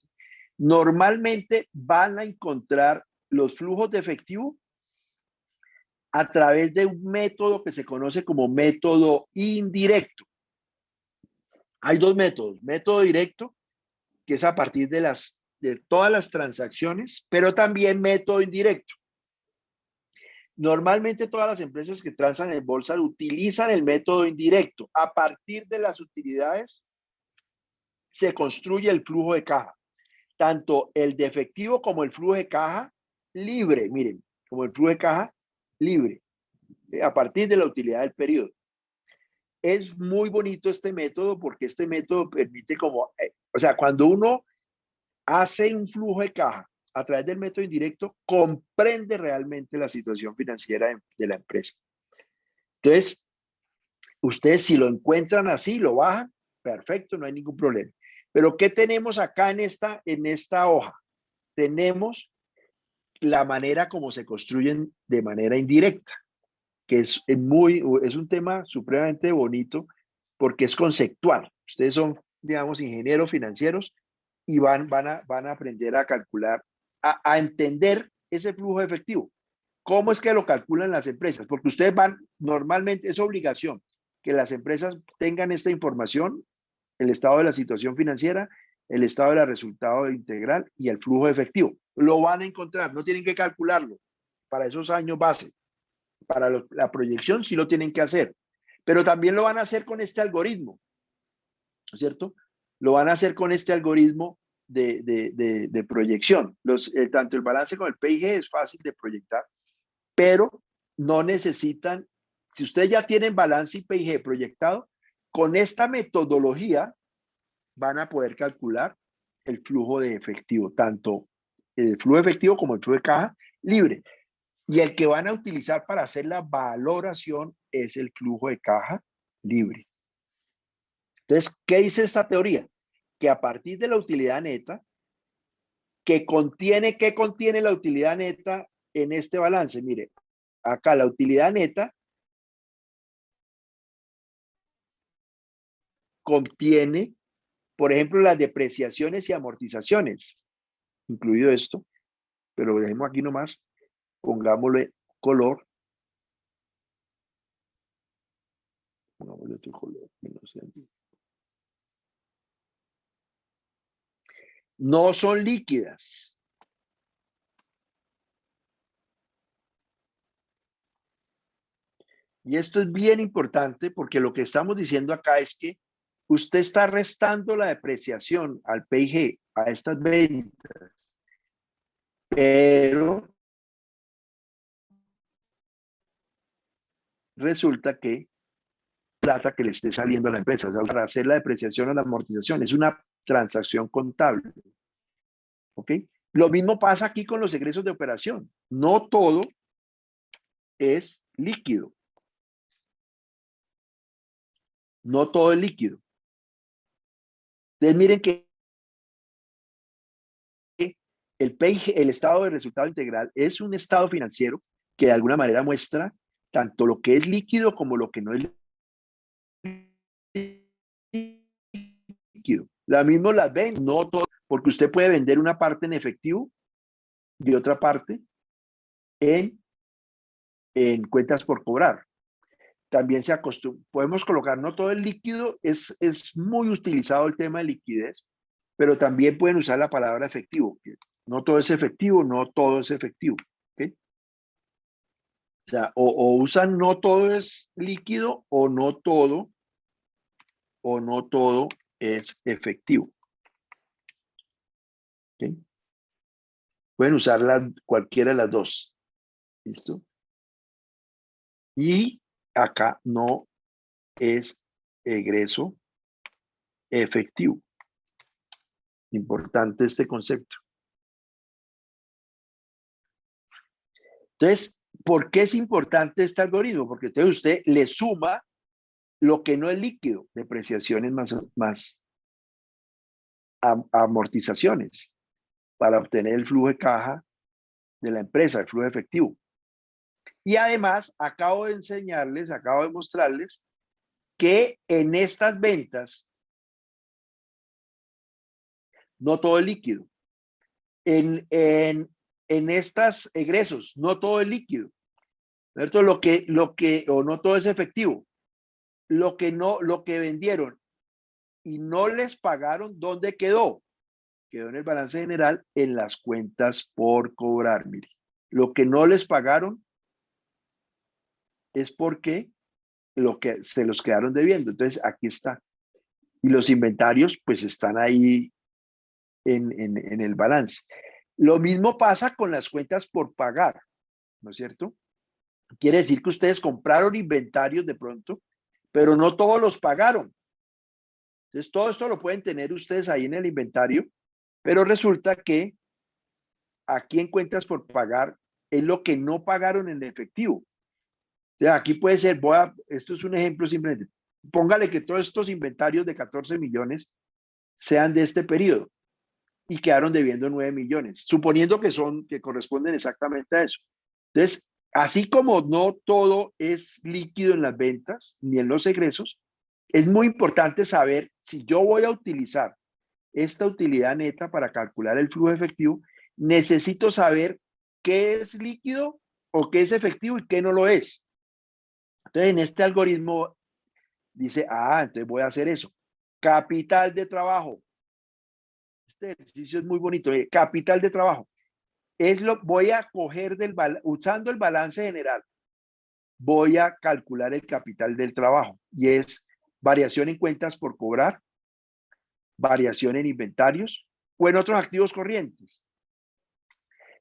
Normalmente van a encontrar los flujos de efectivo a través de un método que se conoce como método indirecto. Hay 2 métodos. Método directo, que es a partir de todas las transacciones, pero también método indirecto. Normalmente todas las empresas que transan en bolsa utilizan el método indirecto. A partir de las utilidades se construye el flujo de caja. Tanto el de efectivo como el flujo de caja libre. Miren, como el flujo de caja libre. A partir de la utilidad del periodo. Es muy bonito este método porque este método permite cuando uno hace un flujo de caja a través del método indirecto, comprende realmente la situación financiera de la empresa. Entonces, ustedes si lo encuentran así, lo bajan, perfecto, no hay ningún problema. Pero ¿qué tenemos acá en esta hoja? Tenemos la manera como se construyen de manera indirecta, que es un tema supremamente bonito porque es conceptual. Ustedes son, digamos, ingenieros financieros y van a aprender a calcular, a entender ese flujo de efectivo. ¿Cómo es que lo calculan las empresas? Porque ustedes normalmente es obligación que las empresas tengan esta información, el estado de la situación financiera, el estado del resultado integral y el flujo de efectivo. Lo van a encontrar, no tienen que calcularlo para esos años base. Para la proyección sí lo tienen que hacer, pero también lo van a hacer con este algoritmo, ¿no es cierto? Lo van a hacer con este algoritmo de proyección. Tanto el balance como el PIG es fácil de proyectar, pero no necesitan, si ustedes ya tienen balance y PIG proyectado, con esta metodología van a poder calcular el flujo de efectivo, tanto el flujo de efectivo como el flujo de caja libre. Y el que van a utilizar para hacer la valoración es el flujo de caja libre. Entonces, ¿qué dice esta teoría? Que a partir de la utilidad neta, ¿qué contiene la utilidad neta en este balance? Mire, acá la utilidad neta contiene, por ejemplo, las depreciaciones y amortizaciones, incluido esto, pero lo dejemos aquí nomás, pongámosle color. Pongámosle otro color. No son líquidas. Y esto es bien importante porque lo que estamos diciendo acá es que usted está restando la depreciación al PIG, a estas ventas, pero resulta que plata que le esté saliendo a la empresa, o sea, para hacer la depreciación o la amortización, es una transacción contable. ¿Ok? Lo mismo pasa aquí con los egresos de operación. No todo es líquido. No todo es líquido. Entonces miren que el PIG, el estado de resultado integral, es un estado financiero que de alguna manera muestra tanto lo que es líquido como lo que no es líquido. La misma las ven, no todo, porque usted puede vender una parte en efectivo y otra parte en cuentas por cobrar. También se acostumbra, podemos colocar, no todo el líquido, es muy utilizado el tema de liquidez, pero también pueden usar la palabra efectivo. No todo es efectivo, no todo es efectivo. ¿Okay? O sea, o usan no todo es líquido o no todo es efectivo. ¿Okay? Pueden usar cualquiera de las dos. ¿Listo? Y acá no es egreso efectivo. Importante este concepto. Entonces, ¿por qué es importante este algoritmo? Porque entonces usted le suma lo que no es líquido, depreciaciones más amortizaciones, para obtener el flujo de caja de la empresa, el flujo efectivo. Y además, acabo de mostrarles que en estas ventas, no todo es líquido. En estas egresos, no todo es líquido. ¿Cierto? O no todo es efectivo. Lo que vendieron y no les pagaron, ¿dónde quedó? Quedó en el balance general en las cuentas por cobrar. Mire, lo que no les pagaron es porque lo que se los quedaron debiendo. Entonces, aquí está. Y los inventarios, pues, están ahí en el balance. Lo mismo pasa con las cuentas por pagar, ¿no es cierto? Quiere decir que ustedes compraron inventarios de pronto, pero no todos los pagaron. Entonces, todo esto lo pueden tener ustedes ahí en el inventario, pero resulta que aquí en cuentas por pagar es lo que no pagaron en efectivo. O sea, aquí puede ser, esto es un ejemplo simplemente. Póngale que todos estos inventarios de 14 millones sean de este periodo y quedaron debiendo 9 millones, suponiendo que corresponden exactamente a eso. Entonces, así como no todo es líquido en las ventas ni en los egresos, es muy importante saber si yo voy a utilizar esta utilidad neta para calcular el flujo efectivo, necesito saber qué es líquido o qué es efectivo y qué no lo es. Entonces, en este algoritmo dice, entonces voy a hacer eso. Capital de trabajo. Este ejercicio es muy bonito. Capital de trabajo. Voy a coger usando el balance general, voy a calcular el capital del trabajo y es variación en cuentas por cobrar, variación en inventarios o en otros activos corrientes.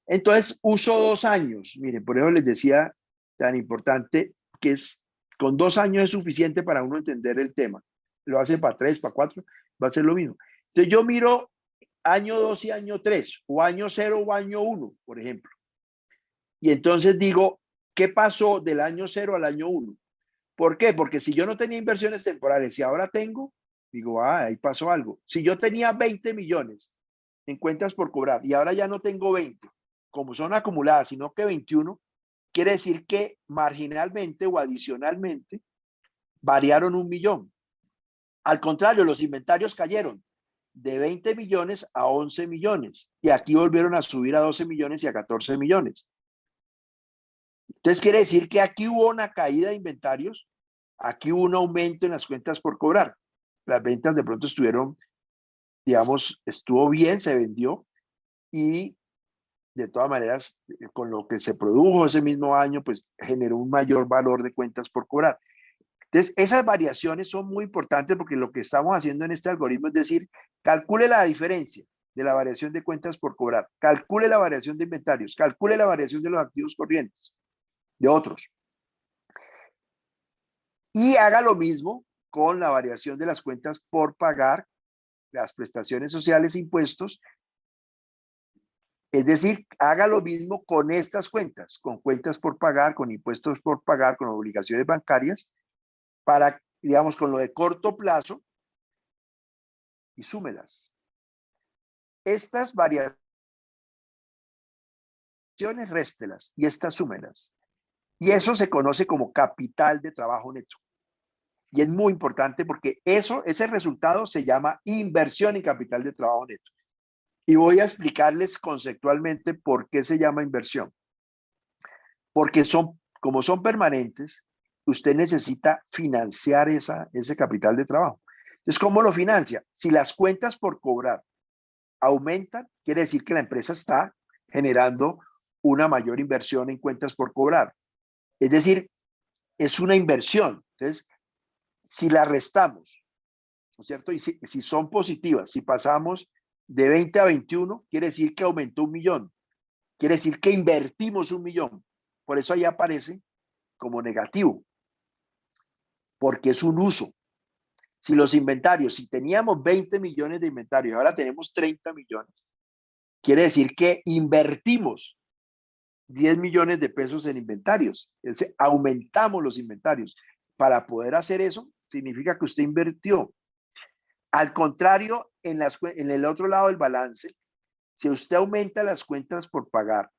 Entonces uso 2 años. Miren, por eso les decía tan importante que con 2 años es suficiente para uno entender el tema. Lo hace para 3, para 4, va a ser lo mismo. Entonces yo miro año 2 y año 3, o año 0 o año 1, por ejemplo. Y entonces digo, ¿qué pasó del año 0 al año 1? ¿Por qué? Porque si yo no tenía inversiones temporales y ahora tengo, digo, ahí pasó algo. Si yo tenía 20 millones en cuentas por cobrar y ahora ya no tengo 20, como son acumuladas, sino que 21, quiere decir que marginalmente o adicionalmente variaron 1 millón. Al contrario, los inventarios cayeron de 20 millones a 11 millones y aquí volvieron a subir a 12 millones y a 14 millones. Entonces quiere decir que aquí hubo una caída de inventarios, aquí hubo un aumento en las cuentas por cobrar. Las ventas de pronto estuvieron, digamos, estuvo bien, se vendió y de todas maneras, con lo que se produjo ese mismo año, pues generó un mayor valor de cuentas por cobrar. Entonces, esas variaciones son muy importantes porque lo que estamos haciendo en este algoritmo es decir, calcule la diferencia de la variación de cuentas por cobrar, calcule la variación de inventarios, calcule la variación de los activos corrientes de otros y haga lo mismo con la variación de las cuentas por pagar, las prestaciones sociales e impuestos. Es decir, haga lo mismo con estas cuentas, con cuentas por pagar, con impuestos por pagar, con obligaciones bancarias, para, digamos, con lo de corto plazo y súmelas. Estas variaciones, réstelas y estas súmelas. Y eso se conoce como capital de trabajo neto. Y es muy importante porque ese resultado se llama inversión en capital de trabajo neto. Y voy a explicarles conceptualmente por qué se llama inversión. Porque como son permanentes, usted necesita financiar ese capital de trabajo. Entonces, ¿cómo lo financia? Si las cuentas por cobrar aumentan, quiere decir que la empresa está generando una mayor inversión en cuentas por cobrar. Es decir, es una inversión. Entonces, si la restamos, ¿no es cierto? Y si son positivas, si pasamos de 20 a 21, quiere decir que aumentó 1 millón. Quiere decir que invertimos 1 millón. Por eso ahí aparece como negativo, porque es un uso. Si los inventarios, si teníamos 20 millones de inventarios, ahora tenemos 30 millones, quiere decir que invertimos 10 millones de pesos en inventarios. Es decir, aumentamos los inventarios. Para poder hacer eso, significa que usted invirtió. Al contrario, en el otro lado del balance, si usted aumenta las cuentas por pagar,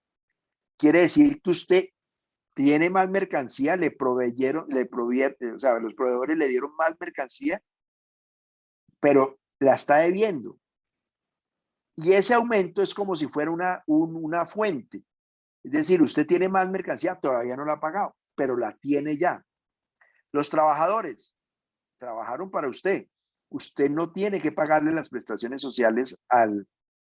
quiere decir que usted tiene más mercancía, o sea, los proveedores le dieron más mercancía, pero la está debiendo. Y ese aumento es como si fuera una fuente. Es decir, usted tiene más mercancía, todavía no la ha pagado, pero la tiene ya. Los trabajadores trabajaron para usted. Usted no tiene que pagarle las prestaciones sociales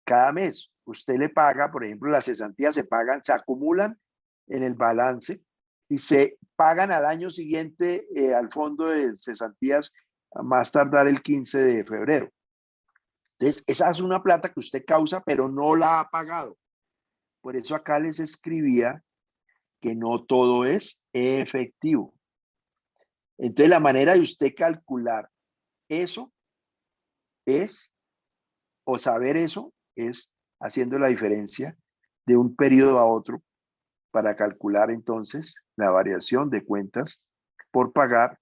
cada mes. Usted le paga, por ejemplo, las cesantías se pagan, se acumulan en el balance y se pagan al año siguiente al fondo de cesantías a más tardar el 15 de febrero. Entonces, esa es una plata que usted causa, pero no la ha pagado. Por eso acá les escribía que no todo es efectivo. Entonces, la manera de usted calcular eso es, o saber eso, es haciendo la diferencia de un periodo a otro para calcular entonces la variación de cuentas por pagar.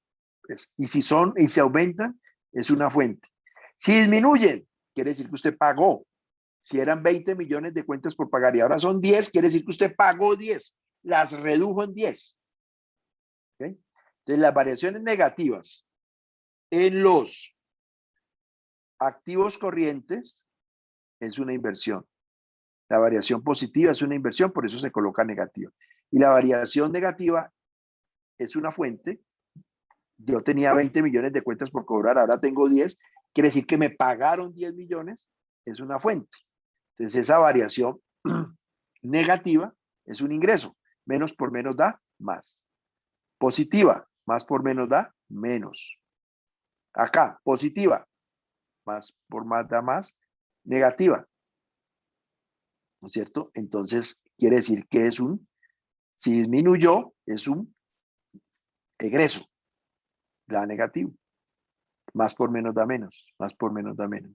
Y si aumentan, es una fuente. Si disminuyen, quiere decir que usted pagó. Si eran 20 millones de cuentas por pagar y ahora son 10, quiere decir que usted pagó 10, las redujo en 10. ¿Okay? Entonces, las variaciones negativas en los activos corrientes es una inversión. La variación positiva es una inversión, por eso se coloca negativa. Y la variación negativa es una fuente. Yo tenía 20 millones de cuentas por cobrar, ahora tengo 10. Quiere decir que me pagaron 10 millones, es una fuente. Entonces, esa variación negativa es un ingreso. Menos por menos da más. Positiva, más por menos da menos. Acá, positiva, más por más da más. Negativa, ¿no es cierto? Entonces, quiere decir que si disminuyó, es un egreso, da negativo. Más por menos da menos, más por menos da menos,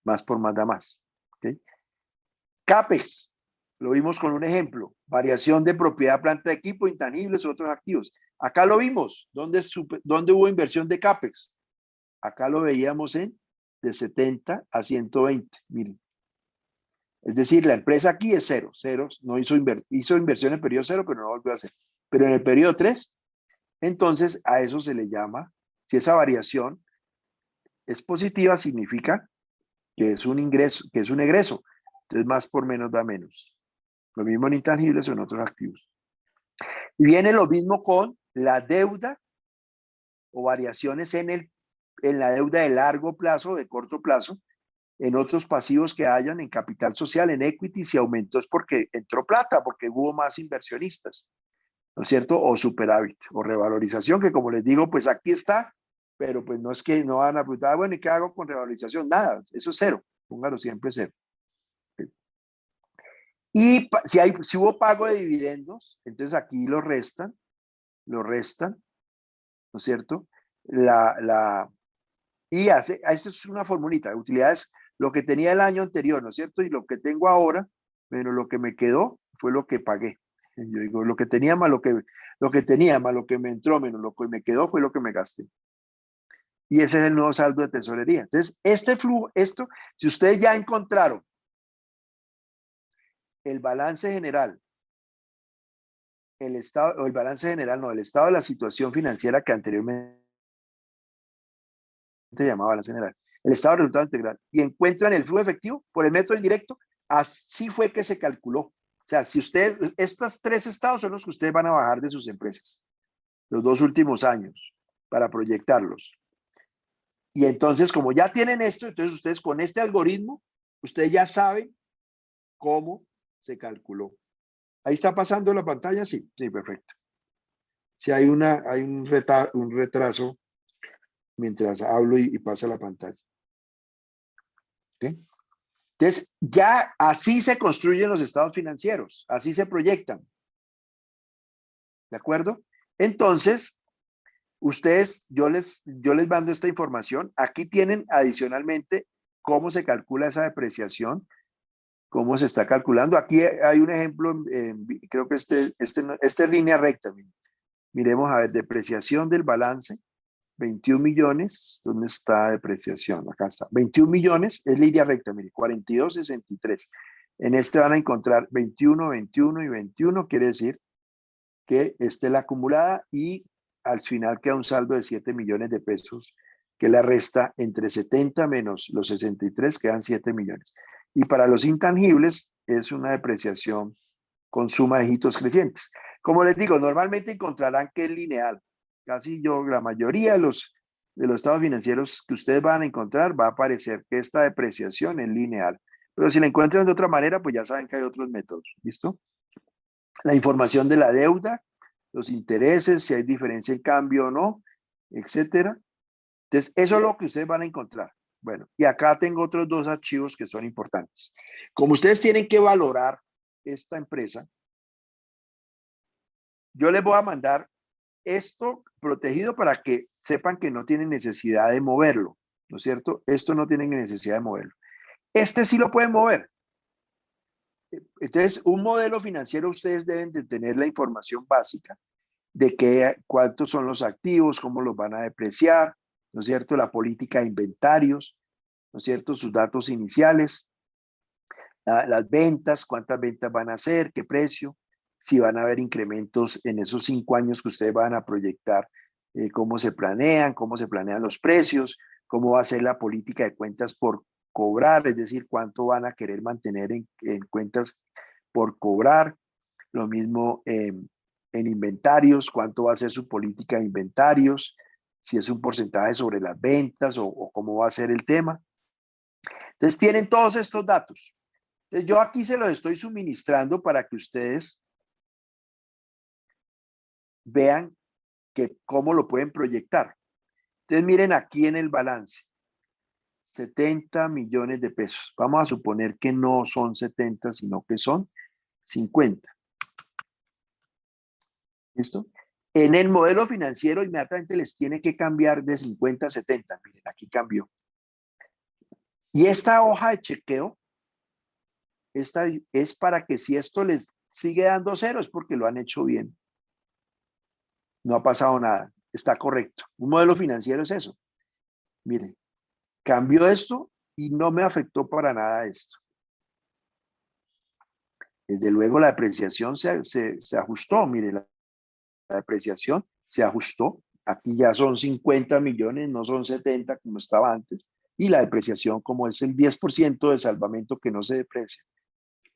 más por más da más. ¿Okay? CAPEX, Lo vimos con un ejemplo, variación de propiedad, planta de equipo, intangibles, otros activos. Acá lo vimos, ¿dónde hubo inversión de CAPEX? Acá lo veíamos de 70 a 120, miren. Es decir, la empresa aquí es cero, no hizo inversión en el periodo 0, pero no volvió a hacer. Pero en el periodo 3, entonces a eso se le llama, si esa variación es positiva, significa que es un ingreso, que es un egreso. Entonces más por menos da menos. Lo mismo en intangibles o en otros activos. Y viene lo mismo con la deuda o variaciones en la deuda de largo plazo, de corto plazo, en otros pasivos que hayan, en capital social, en equity, si aumentó es porque entró plata, porque hubo más inversionistas, ¿no es cierto? O superávit, o revalorización, que como les digo, pues aquí está, pero pues no es que no van a preguntar, bueno, ¿y qué hago con revalorización? Nada, eso es cero, póngalo siempre cero. Y si hubo pago de dividendos, entonces aquí lo restan, ¿no es cierto? Esa es una formulita, utilidades, lo que tenía el año anterior, ¿no es cierto? Y lo que tengo ahora, menos lo que me quedó, fue lo que pagué. Yo digo, lo que tenía más lo que tenía más lo que me entró, menos lo que me quedó, fue lo que me gasté. Y ese es el nuevo saldo de tesorería. Entonces, este flujo, si ustedes ya encontraron el balance general, el estado de la situación financiera que anteriormente llamaba balance general, el estado de resultado integral, y encuentran el flujo efectivo por el método indirecto, así fue que se calculó. O sea, si ustedes, estos 3 estados son los que ustedes van a bajar de sus empresas, los 2 últimos años, para proyectarlos. Y entonces, como ya tienen esto, entonces ustedes con este algoritmo, ustedes ya saben cómo se calculó. Ahí está pasando la pantalla, sí, perfecto. Si hay un retraso mientras hablo y pasa la pantalla. ¿Okay? Entonces, ya así se construyen los estados financieros, así se proyectan. ¿De acuerdo? Entonces, yo les mando esta información. Aquí tienen adicionalmente cómo se calcula esa depreciación, cómo se está calculando. Aquí hay un ejemplo, creo que esta es línea recta. Miremos a ver, depreciación del balance, 21 millones. ¿Dónde está depreciación? Acá está. 21 millones es línea recta, mire, 42.63. En este van a encontrar 21, 21 y 21, quiere decir que esta es la acumulada y al final queda un saldo de 7 millones de pesos que la resta entre 70 menos los 63, quedan 7 millones. Y para los intangibles es una depreciación con suma de dígitos crecientes. Como les digo, normalmente encontrarán que es lineal. Casi la mayoría de los estados financieros que ustedes van a encontrar va a aparecer que esta depreciación es lineal. Pero si la encuentran de otra manera, pues ya saben que hay otros métodos. ¿Listo? La información de la deuda, los intereses, si hay diferencia en cambio o no, etcétera. Entonces, eso es lo que ustedes van a encontrar. Bueno, y acá tengo otros 2 archivos que son importantes. Como ustedes tienen que valorar esta empresa, yo les voy a mandar esto protegido para que sepan que no tienen necesidad de moverlo, ¿no es cierto? Esto no tienen necesidad de moverlo. Este sí lo pueden mover. Entonces, un modelo financiero, ustedes deben de tener la información básica de cuántos son los activos, cómo los van a depreciar, ¿no es cierto? La política de inventarios, ¿no es cierto? Sus datos iniciales, las ventas, cuántas ventas van a hacer, qué precio, si van a haber incrementos en esos 5 años que ustedes van a proyectar, cómo se planean los precios, cómo va a ser la política de cuentas por cobrar, es decir, cuánto van a querer mantener en cuentas por cobrar, lo mismo en inventarios, cuánto va a ser su política de inventarios, si es un porcentaje sobre las ventas o cómo va a ser el tema. Entonces tienen todos estos datos. Entonces yo aquí se los estoy suministrando para que ustedes vean cómo lo pueden proyectar. Entonces miren aquí en el balance, 70 millones de pesos. Vamos a suponer que no son 70, sino que son 50. ¿Listo? En el modelo financiero inmediatamente les tiene que cambiar de 50 a 70. Miren, aquí cambió. Y esta hoja de chequeo Esta es para que si esto les sigue dando cero es porque lo han hecho bien. No ha pasado nada, está correcto. Un modelo financiero es eso. Miren, cambió esto y no me afectó para nada esto. Desde luego la depreciación se ajustó, mire, la depreciación se ajustó. Aquí ya son 50 millones, no son 70 como estaba antes. Y la depreciación, como es el 10% de salvamento que no se deprecia,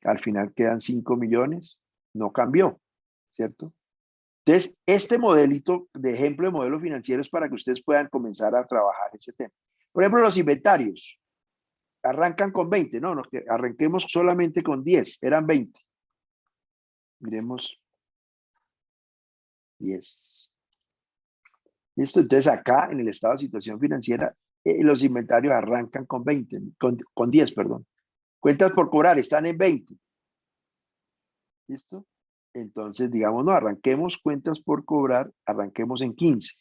al final quedan 5 millones, no cambió, ¿cierto? Entonces, este modelito de ejemplo de modelo financiero es para que ustedes puedan comenzar a trabajar ese tema. Por ejemplo, los inventarios arrancan con 20, no, que arranquemos solamente con 10, eran 20. Miremos 10. ¿Listo? Entonces acá en el estado de situación financiera, los inventarios arrancan con 20, con 10, perdón. Cuentas por cobrar están en 20. ¿Listo? Entonces, digamos, no, arranquemos cuentas por cobrar, arranquemos en 15.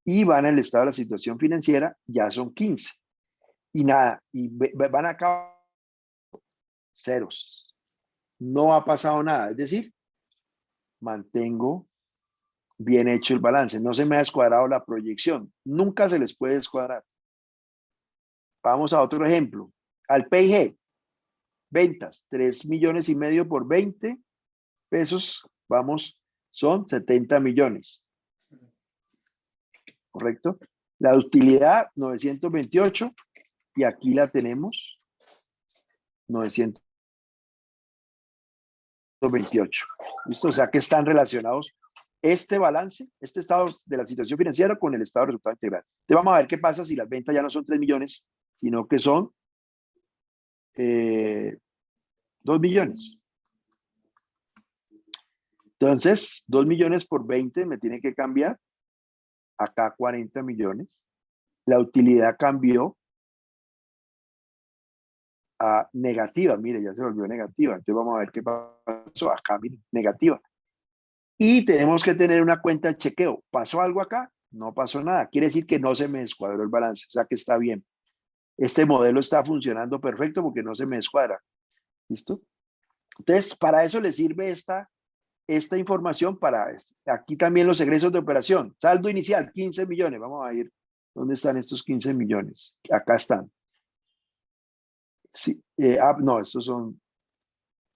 Y van al estado de la situación financiera, ya son 15. Y nada, y van a acabar ceros. No ha pasado nada. Es decir, mantengo bien hecho el balance. No se me ha descuadrado la proyección. Nunca se les puede descuadrar. Vamos a otro ejemplo. Al P&G, ventas, 3,5 millones por 20 pesos. Vamos, son 70 millones. ¿Correcto? La utilidad, 928. Y aquí la tenemos, 928. ¿Listo? O sea que están relacionados este balance, este estado de la situación financiera con el estado de resultado integral. Entonces vamos a ver qué pasa si las ventas ya no son 3 millones, sino que son 2 millones. Entonces, 2 millones por 20 me tiene que cambiar acá 40 millones. La utilidad cambió a negativa. Mire, ya se volvió negativa. Entonces vamos a ver qué pasó. Acá, mire, negativa. Y tenemos que tener una cuenta de chequeo. ¿Pasó algo acá? No pasó nada. Quiere decir que no se me descuadró el balance. O sea que está bien. Este modelo está funcionando perfecto porque no se me descuadra. ¿Listo? Entonces, para eso le sirve esta información para esto. Aquí también los egresos de operación. Saldo inicial, 15 millones. Vamos a ir. ¿Dónde están estos 15 millones? Acá están. Sí, no, estos son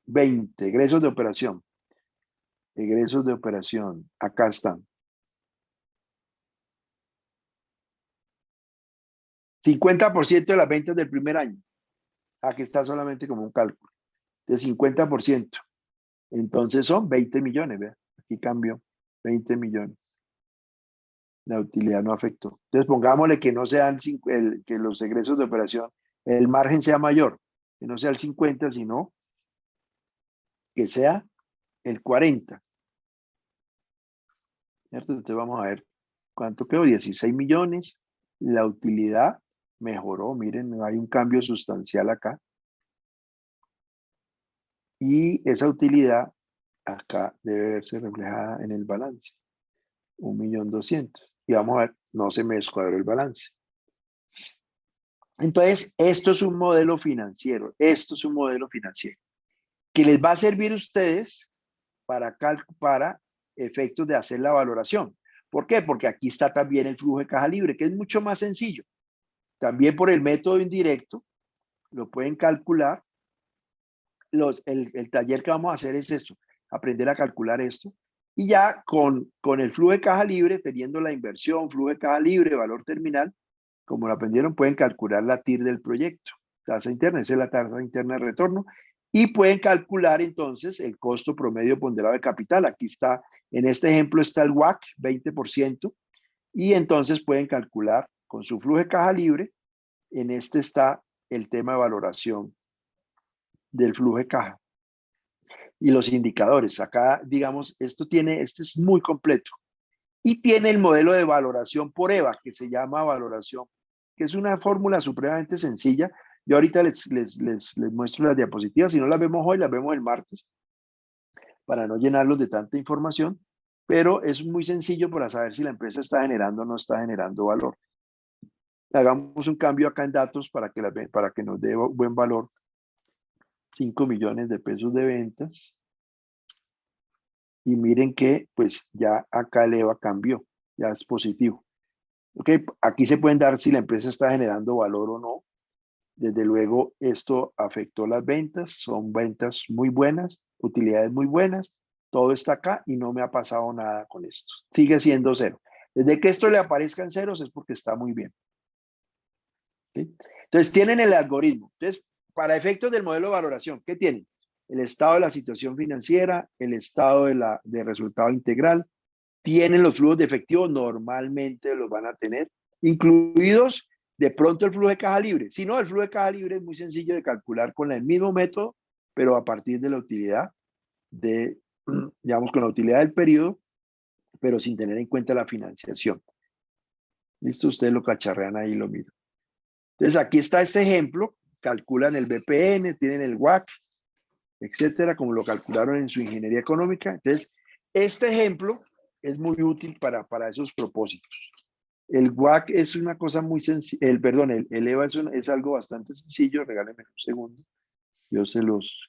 20. Egresos de operación. Egresos de operación. Acá están. 50% de las ventas del primer año. Aquí está solamente como un cálculo. Entonces, 50%. Entonces son 20 millones. ¿Vea? Aquí cambió. 20 millones. La utilidad no afectó. Entonces, pongámosle que no sean que los egresos de operación, el margen sea mayor. Que no sea el 50, sino que sea el 40. ¿Cierto? Entonces, vamos a ver cuánto quedó. 16 millones. La utilidad mejoró. Miren, hay un cambio sustancial acá. Y esa utilidad acá debe verse reflejada en el balance. 1.200.000. Y vamos a ver, no se me descuadró el balance. Entonces, esto es un modelo financiero. Esto es un modelo financiero que les va a servir a ustedes para efectos de hacer la valoración. ¿Por qué? Porque aquí está también el flujo de caja libre, que es mucho más sencillo. También por el método indirecto, lo pueden calcular. El taller que vamos a hacer es esto, aprender a calcular esto. Y ya con el flujo de caja libre, teniendo la inversión, flujo de caja libre, valor terminal, como lo aprendieron, pueden calcular la TIR del proyecto. Tasa interna, esa es la tasa interna de retorno. Y pueden calcular entonces el costo promedio ponderado de capital. Aquí está, en este ejemplo está el WACC, 20%. Y entonces pueden calcular con su flujo de caja libre. En este está el tema de valoración del flujo de caja. Y los indicadores. Acá, digamos, este es muy completo. Y tiene el modelo de valoración por EVA, que se llama valoración, que es una fórmula supremamente sencilla. Yo ahorita les muestro las diapositivas. Si no las vemos hoy, las vemos el martes, para no llenarlos de tanta información. Pero es muy sencillo para saber si la empresa está generando o no está generando valor. Hagamos un cambio acá en datos para que nos dé buen valor. 5 millones de pesos de ventas. Y miren que pues ya acá el EVA cambió, ya es positivo. Ok, aquí se pueden dar si la empresa está generando valor o no. Desde luego esto afectó las ventas, son ventas muy buenas, utilidades muy buenas, todo está acá y no me ha pasado nada con esto. Sigue siendo cero. Desde que esto le aparezca en ceros es porque está muy bien. ¿Sí? Entonces tienen el algoritmo. Entonces, para efectos del modelo de valoración, ¿qué tienen? El estado de la situación financiera, el estado de resultado integral, tienen los flujos de efectivo, normalmente los van a tener, incluidos de pronto el flujo de caja libre. Si no, el flujo de caja libre es muy sencillo de calcular con el mismo método, pero a partir de la utilidad digamos, con la utilidad del periodo, pero sin tener en cuenta la financiación. ¿Listo? Ustedes lo cacharrean ahí y lo miran. Entonces, aquí está este ejemplo, calculan el BPN, tienen el WACC, etcétera, como lo calcularon en su ingeniería económica. Entonces, este ejemplo es muy útil para esos propósitos. El WACC es una cosa muy sencilla, el EVA es algo bastante sencillo, regálenme un segundo, yo se los...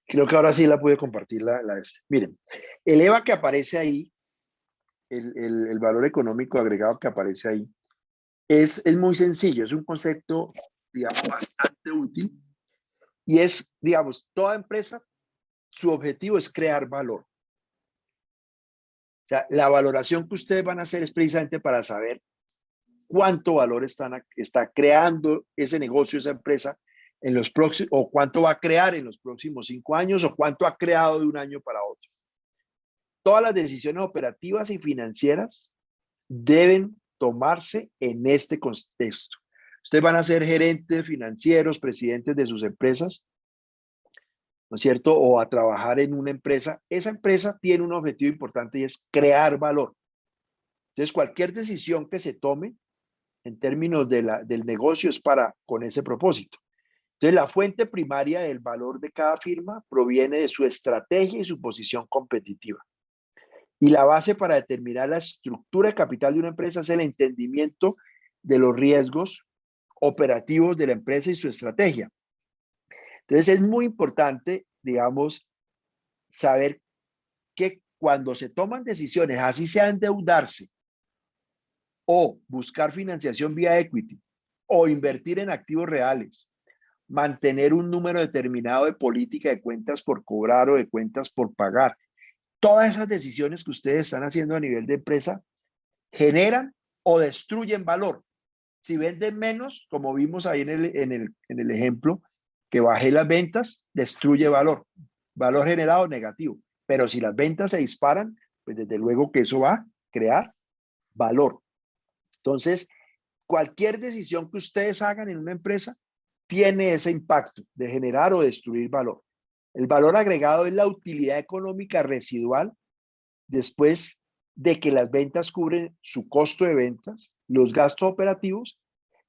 Creo que ahora sí la pude compartir Miren, el EVA que aparece ahí, el valor económico agregado que aparece ahí, es muy sencillo, es un concepto, digamos, bastante útil y es, digamos, toda empresa, su objetivo es crear valor. O sea, la valoración que ustedes van a hacer es precisamente para saber cuánto valor está creando ese negocio, esa empresa, en los próximos, o cuánto va a crear en los próximos 5 años, o cuánto ha creado de un año para otro. Todas las decisiones operativas y financieras deben tomarse en este contexto. Ustedes van a ser gerentes financieros, presidentes de sus empresas, ¿no es cierto? O a trabajar en una empresa. Esa empresa tiene un objetivo importante y es crear valor. Entonces, cualquier decisión que se tome en términos del negocio es con ese propósito. Entonces, la fuente primaria del valor de cada firma proviene de su estrategia y su posición competitiva. Y la base para determinar la estructura de capital de una empresa es el entendimiento de los riesgos operativos de la empresa y su estrategia. Entonces, es muy importante, digamos, saber que cuando se toman decisiones, así sea endeudarse o buscar financiación vía equity o invertir en activos reales, mantener un número determinado de política de cuentas por cobrar o de cuentas por pagar. Todas esas decisiones que ustedes están haciendo a nivel de empresa generan o destruyen valor. Si venden menos, como vimos ahí en el ejemplo, que bajé las ventas, destruye valor. Valor generado negativo. Pero si las ventas se disparan, pues desde luego que eso va a crear valor. Entonces, cualquier decisión que ustedes hagan en una empresa tiene ese impacto de generar o destruir valor. El valor agregado es la utilidad económica residual después de que las ventas cubren su costo de ventas, los gastos operativos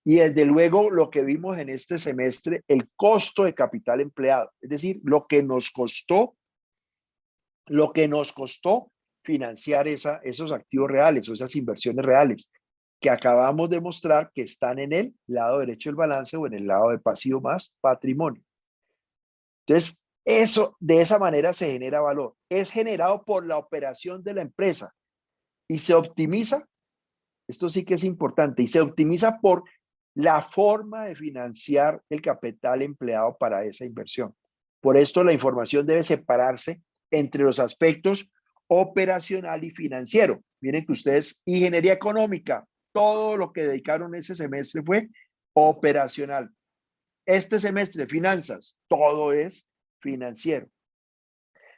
y desde luego lo que vimos en este semestre, el costo de capital empleado, es decir, lo que nos costó financiar esos activos reales o esas inversiones reales que acabamos de mostrar que están en el lado derecho del balance o en el lado de pasivo más patrimonio. Entonces, de esa manera se genera valor. Es generado por la operación de la empresa y se optimiza, esto sí que es importante, y se optimiza por la forma de financiar el capital empleado para esa inversión. Por esto la información debe separarse entre los aspectos operacional y financiero. Miren que ustedes, ingeniería económica, todo lo que dedicaron ese semestre fue operacional. Este semestre, finanzas, todo es financiero.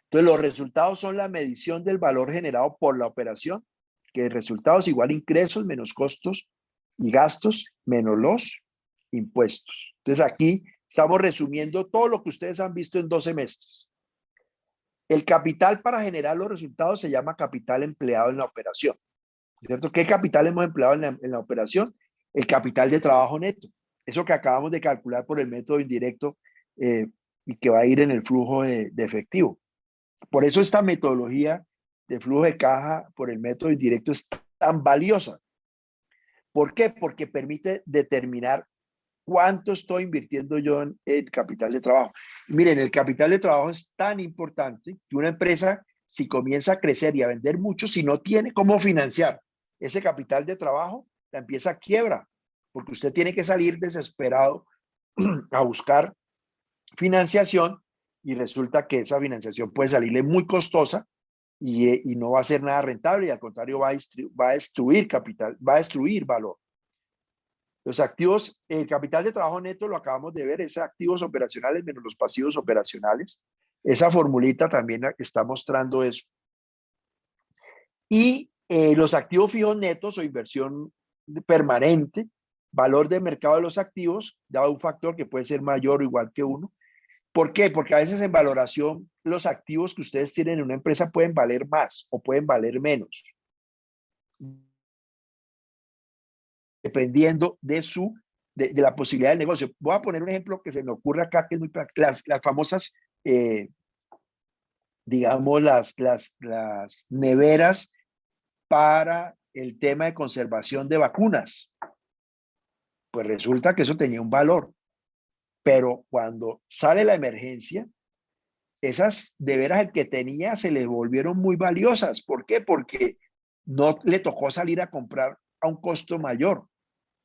Entonces, los resultados son la medición del valor generado por la operación, que el resultado es igual a ingresos menos costos y gastos menos los impuestos. Entonces, aquí estamos resumiendo todo lo que ustedes han visto en 2 semestres. El capital para generar los resultados se llama capital empleado en la operación. ¿Cierto? ¿Qué capital hemos empleado en la operación? El capital de trabajo neto. Eso que acabamos de calcular por el método indirecto y que va a ir en el flujo de efectivo. Por eso esta metodología de flujo de caja por el método indirecto es tan valiosa. ¿Por qué? Porque permite determinar cuánto estoy invirtiendo yo en capital de trabajo. Miren, el capital de trabajo es tan importante que una empresa, si comienza a crecer y a vender mucho, si no tiene cómo financiar ese capital de trabajo, la empieza a quiebra, porque usted tiene que salir desesperado a buscar financiación y resulta que esa financiación puede salirle muy costosa y no va a ser nada rentable y al contrario va a destruir capital, va a destruir valor. Los activos, el capital de trabajo neto lo acabamos de ver, es activos operacionales menos los pasivos operacionales. Esa formulita también está mostrando eso. Y los activos fijos netos o inversión permanente, valor de mercado de los activos, dado un factor que puede ser mayor o igual que 1. ¿Por qué? Porque a veces en valoración los activos que ustedes tienen en una empresa pueden valer más o pueden valer menos, dependiendo de la posibilidad del negocio. Voy a poner un ejemplo que se me ocurre acá, que es muy práctico. Las famosas, digamos, las neveras para el tema de conservación de vacunas. Pues resulta que eso tenía un valor, pero cuando sale la emergencia, esas de veras el que tenía se le volvieron muy valiosas. ¿Por qué? Porque no le tocó salir a comprar a un costo mayor.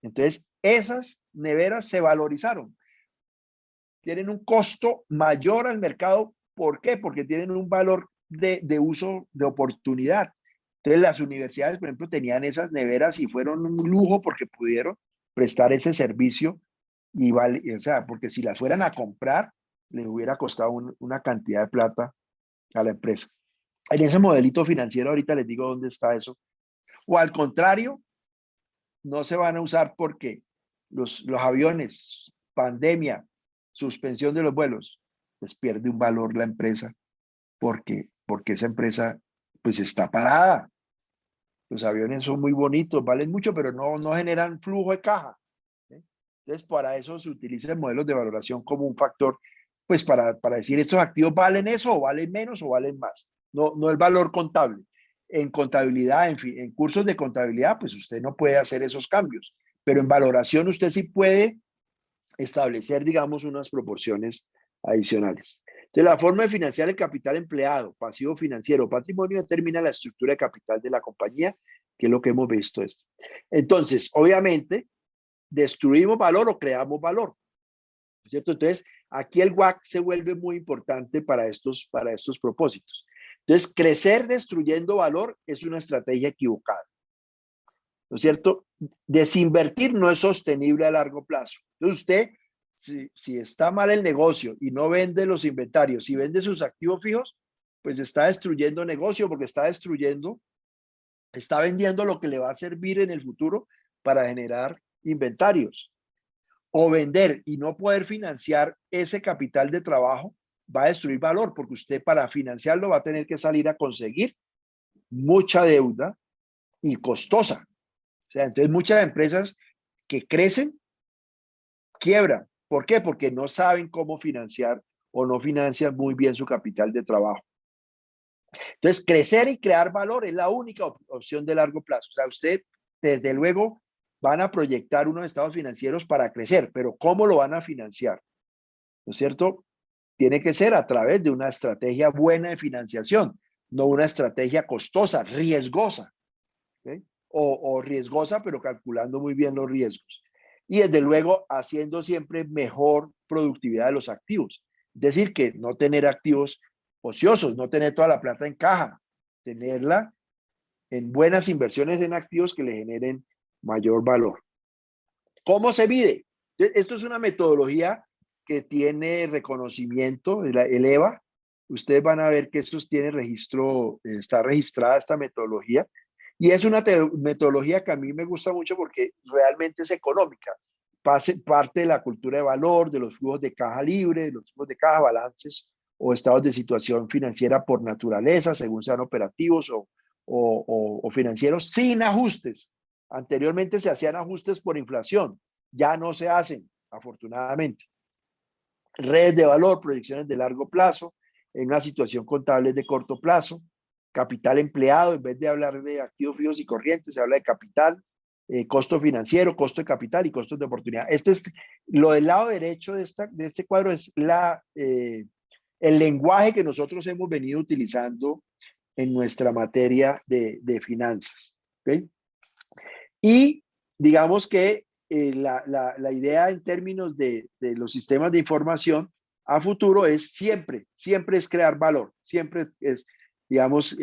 Entonces, esas neveras se valorizaron. Tienen un costo mayor al mercado. ¿Por qué? Porque tienen un valor de uso de oportunidad. Entonces, las universidades, por ejemplo, tenían esas neveras y fueron un lujo porque pudieron prestar ese servicio y o sea, porque si las fueran a comprar, les hubiera costado una cantidad de plata a la empresa. En ese modelito financiero, ahorita les digo dónde está eso. O al contrario, no se van a usar porque los aviones, pandemia, suspensión de los vuelos, pues pierde un valor la empresa porque esa empresa pues está parada. Los aviones son muy bonitos, valen mucho, pero no generan flujo de caja. Entonces, para eso se utilizan modelos de valoración como un factor, pues para decir estos activos valen eso o valen menos o valen más. No el valor contable. En contabilidad, en cursos de contabilidad, pues usted no puede hacer esos cambios, pero en valoración usted sí puede establecer, digamos, unas proporciones adicionales. Entonces, la forma de financiar el capital empleado, pasivo financiero, patrimonio, determina la estructura de capital de la compañía, que es lo que hemos visto esto. Entonces, obviamente, destruimos valor o creamos valor, ¿cierto? Entonces, aquí el WACC se vuelve muy importante para estos propósitos. Entonces, crecer destruyendo valor es una estrategia equivocada, ¿no es cierto? Desinvertir no es sostenible a largo plazo. Entonces, usted, si está mal el negocio y no vende los inventarios y vende sus activos fijos, pues está destruyendo negocio porque está vendiendo lo que le va a servir en el futuro para generar inventarios. O vender y no poder financiar ese capital de trabajo va a destruir valor porque usted para financiarlo va a tener que salir a conseguir mucha deuda y costosa. O sea, entonces muchas empresas que crecen quiebran. ¿Por qué? Porque no saben cómo financiar o no financian muy bien su capital de trabajo. Entonces, crecer y crear valor es la única opción de largo plazo. O sea, usted, desde luego, van a proyectar unos estados financieros para crecer, pero ¿cómo lo van a financiar? ¿No es cierto? Tiene que ser a través de una estrategia buena de financiación, no una estrategia costosa, riesgosa, ¿okay? O riesgosa, pero calculando muy bien los riesgos. Y desde luego, haciendo siempre mejor productividad de los activos. Es decir, que no tener activos ociosos, no tener toda la plata en caja, tenerla en buenas inversiones en activos que le generen mayor valor. ¿Cómo se mide? Esto es una metodología que tiene reconocimiento, el EVA. Ustedes van a ver que esto tiene registro, está registrada esta metodología. Y es una metodología que a mí me gusta mucho porque realmente es económica. Parte de la cultura de valor, de los flujos de caja libre, de los flujos de caja, balances o estados de situación financiera por naturaleza, según sean operativos o financieros, sin ajustes. Anteriormente se hacían ajustes por inflación, ya no se hacen, afortunadamente. Redes de valor, proyecciones de largo plazo, en una situación contable de corto plazo, capital empleado, en vez de hablar de activos fijos y corrientes, se habla de capital, costo financiero, costo de capital y costos de oportunidad. Este es lo del lado derecho de este cuadro, es el lenguaje que nosotros hemos venido utilizando en nuestra materia de finanzas. ¿Okay? Y digamos que la idea en términos de los sistemas de información a futuro es siempre es crear valor, siempre es, digamos,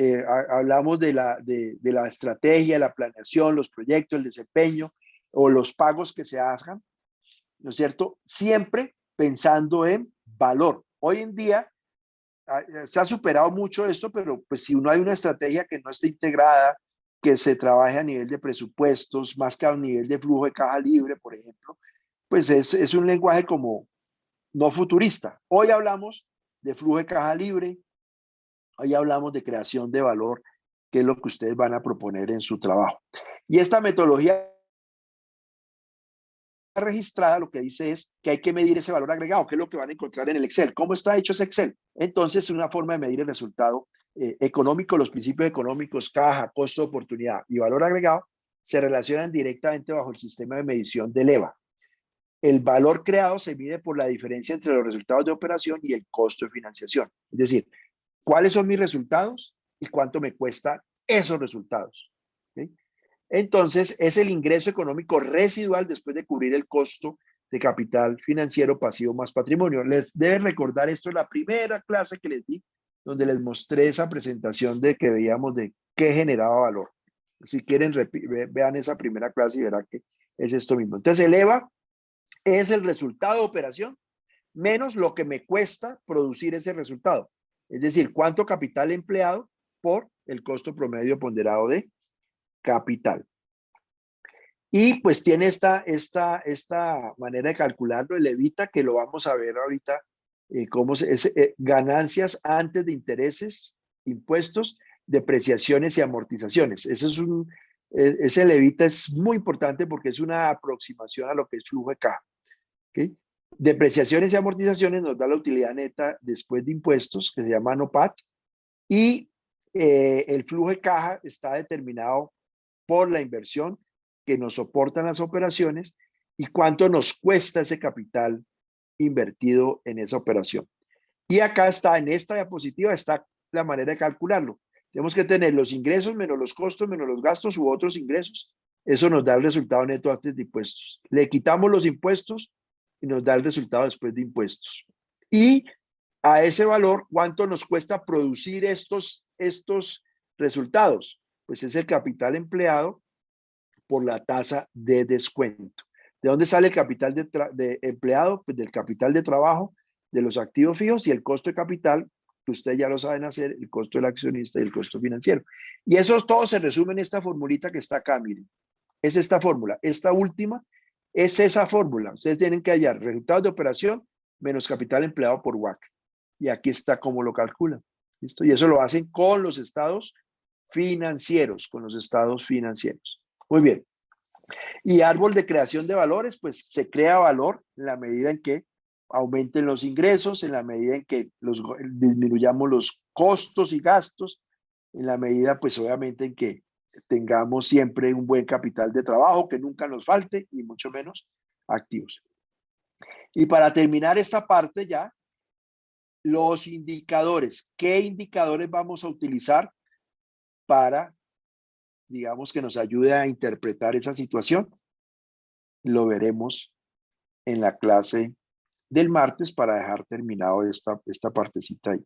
hablamos de la estrategia, la planeación, los proyectos, el desempeño o los pagos que se hagan, ¿no es cierto? Siempre pensando en valor. Hoy en día se ha superado mucho esto, pero pues si uno hay una estrategia que no está integrada, que se trabaje a nivel de presupuestos, más que a nivel de flujo de caja libre, por ejemplo, pues es un lenguaje como no futurista. Hoy hablamos de flujo de caja libre, hoy hablamos de creación de valor, que es lo que ustedes van a proponer en su trabajo. Y esta metodología registrada lo que dice es que hay que medir ese valor agregado, que es lo que van a encontrar en el Excel. ¿Cómo está hecho ese Excel? Entonces, es una forma de medir el resultado económico. Los principios económicos, caja, costo de oportunidad y valor agregado, se relacionan directamente bajo el sistema de medición del EVA. El valor creado se mide por la diferencia entre los resultados de operación y el costo de financiación. Es decir, ¿cuáles son mis resultados y cuánto me cuesta esos resultados? ¿Sí? Entonces, es el ingreso económico residual después de cubrir el costo de capital financiero pasivo más patrimonio. Les deben recordar esto en la primera clase que les di, donde les mostré esa presentación de que veíamos de qué generaba valor. Si quieren, vean esa primera clase y verán que es esto mismo. Entonces, el EVA es el resultado de operación menos lo que me cuesta producir ese resultado. Es decir, cuánto capital empleado por el costo promedio ponderado de capital. Y pues tiene esta manera de calcularlo, el EBITA, que lo vamos a ver ahorita, cómo ganancias antes de intereses, impuestos, depreciaciones y amortizaciones. Ese EBITA es muy importante porque es una aproximación a lo que es flujo de caja. ¿Okay? Depreciaciones y amortizaciones nos da la utilidad neta después de impuestos, que se llama NOPAT, y el flujo de caja está determinado por la inversión que nos soportan las operaciones y cuánto nos cuesta ese capital invertido en esa operación. Y acá está, en esta diapositiva, está la manera de calcularlo. Tenemos que tener los ingresos menos los costos, menos los gastos u otros ingresos. Eso nos da el resultado neto antes de impuestos. Le quitamos los impuestos y nos da el resultado después de impuestos. Y a ese valor, ¿cuánto nos cuesta producir estos resultados? Pues es el capital empleado por la tasa de descuento. ¿De dónde sale el capital de empleado? Pues del capital de trabajo, de los activos fijos y el costo de capital, que ustedes ya lo saben hacer, el costo del accionista y el costo financiero. Y eso todo se resume en esta formulita que está acá, miren. Es esta fórmula. Esta última es esa fórmula. Ustedes tienen que hallar resultados de operación menos capital empleado por WACC. Y aquí está cómo lo calculan. ¿Listo? Y eso lo hacen con los estados financieros, Muy bien. Y árbol de creación de valores, pues se crea valor en la medida en que aumenten los ingresos, en la medida en que disminuyamos los costos y gastos, en la medida, pues obviamente, en que tengamos siempre un buen capital de trabajo, que nunca nos falte, y mucho menos activos. Y para terminar esta parte ya, los indicadores. ¿Qué indicadores vamos a utilizar para, digamos, que nos ayude a interpretar esa situación? Lo veremos en la clase del martes para dejar terminado esta partecita ahí.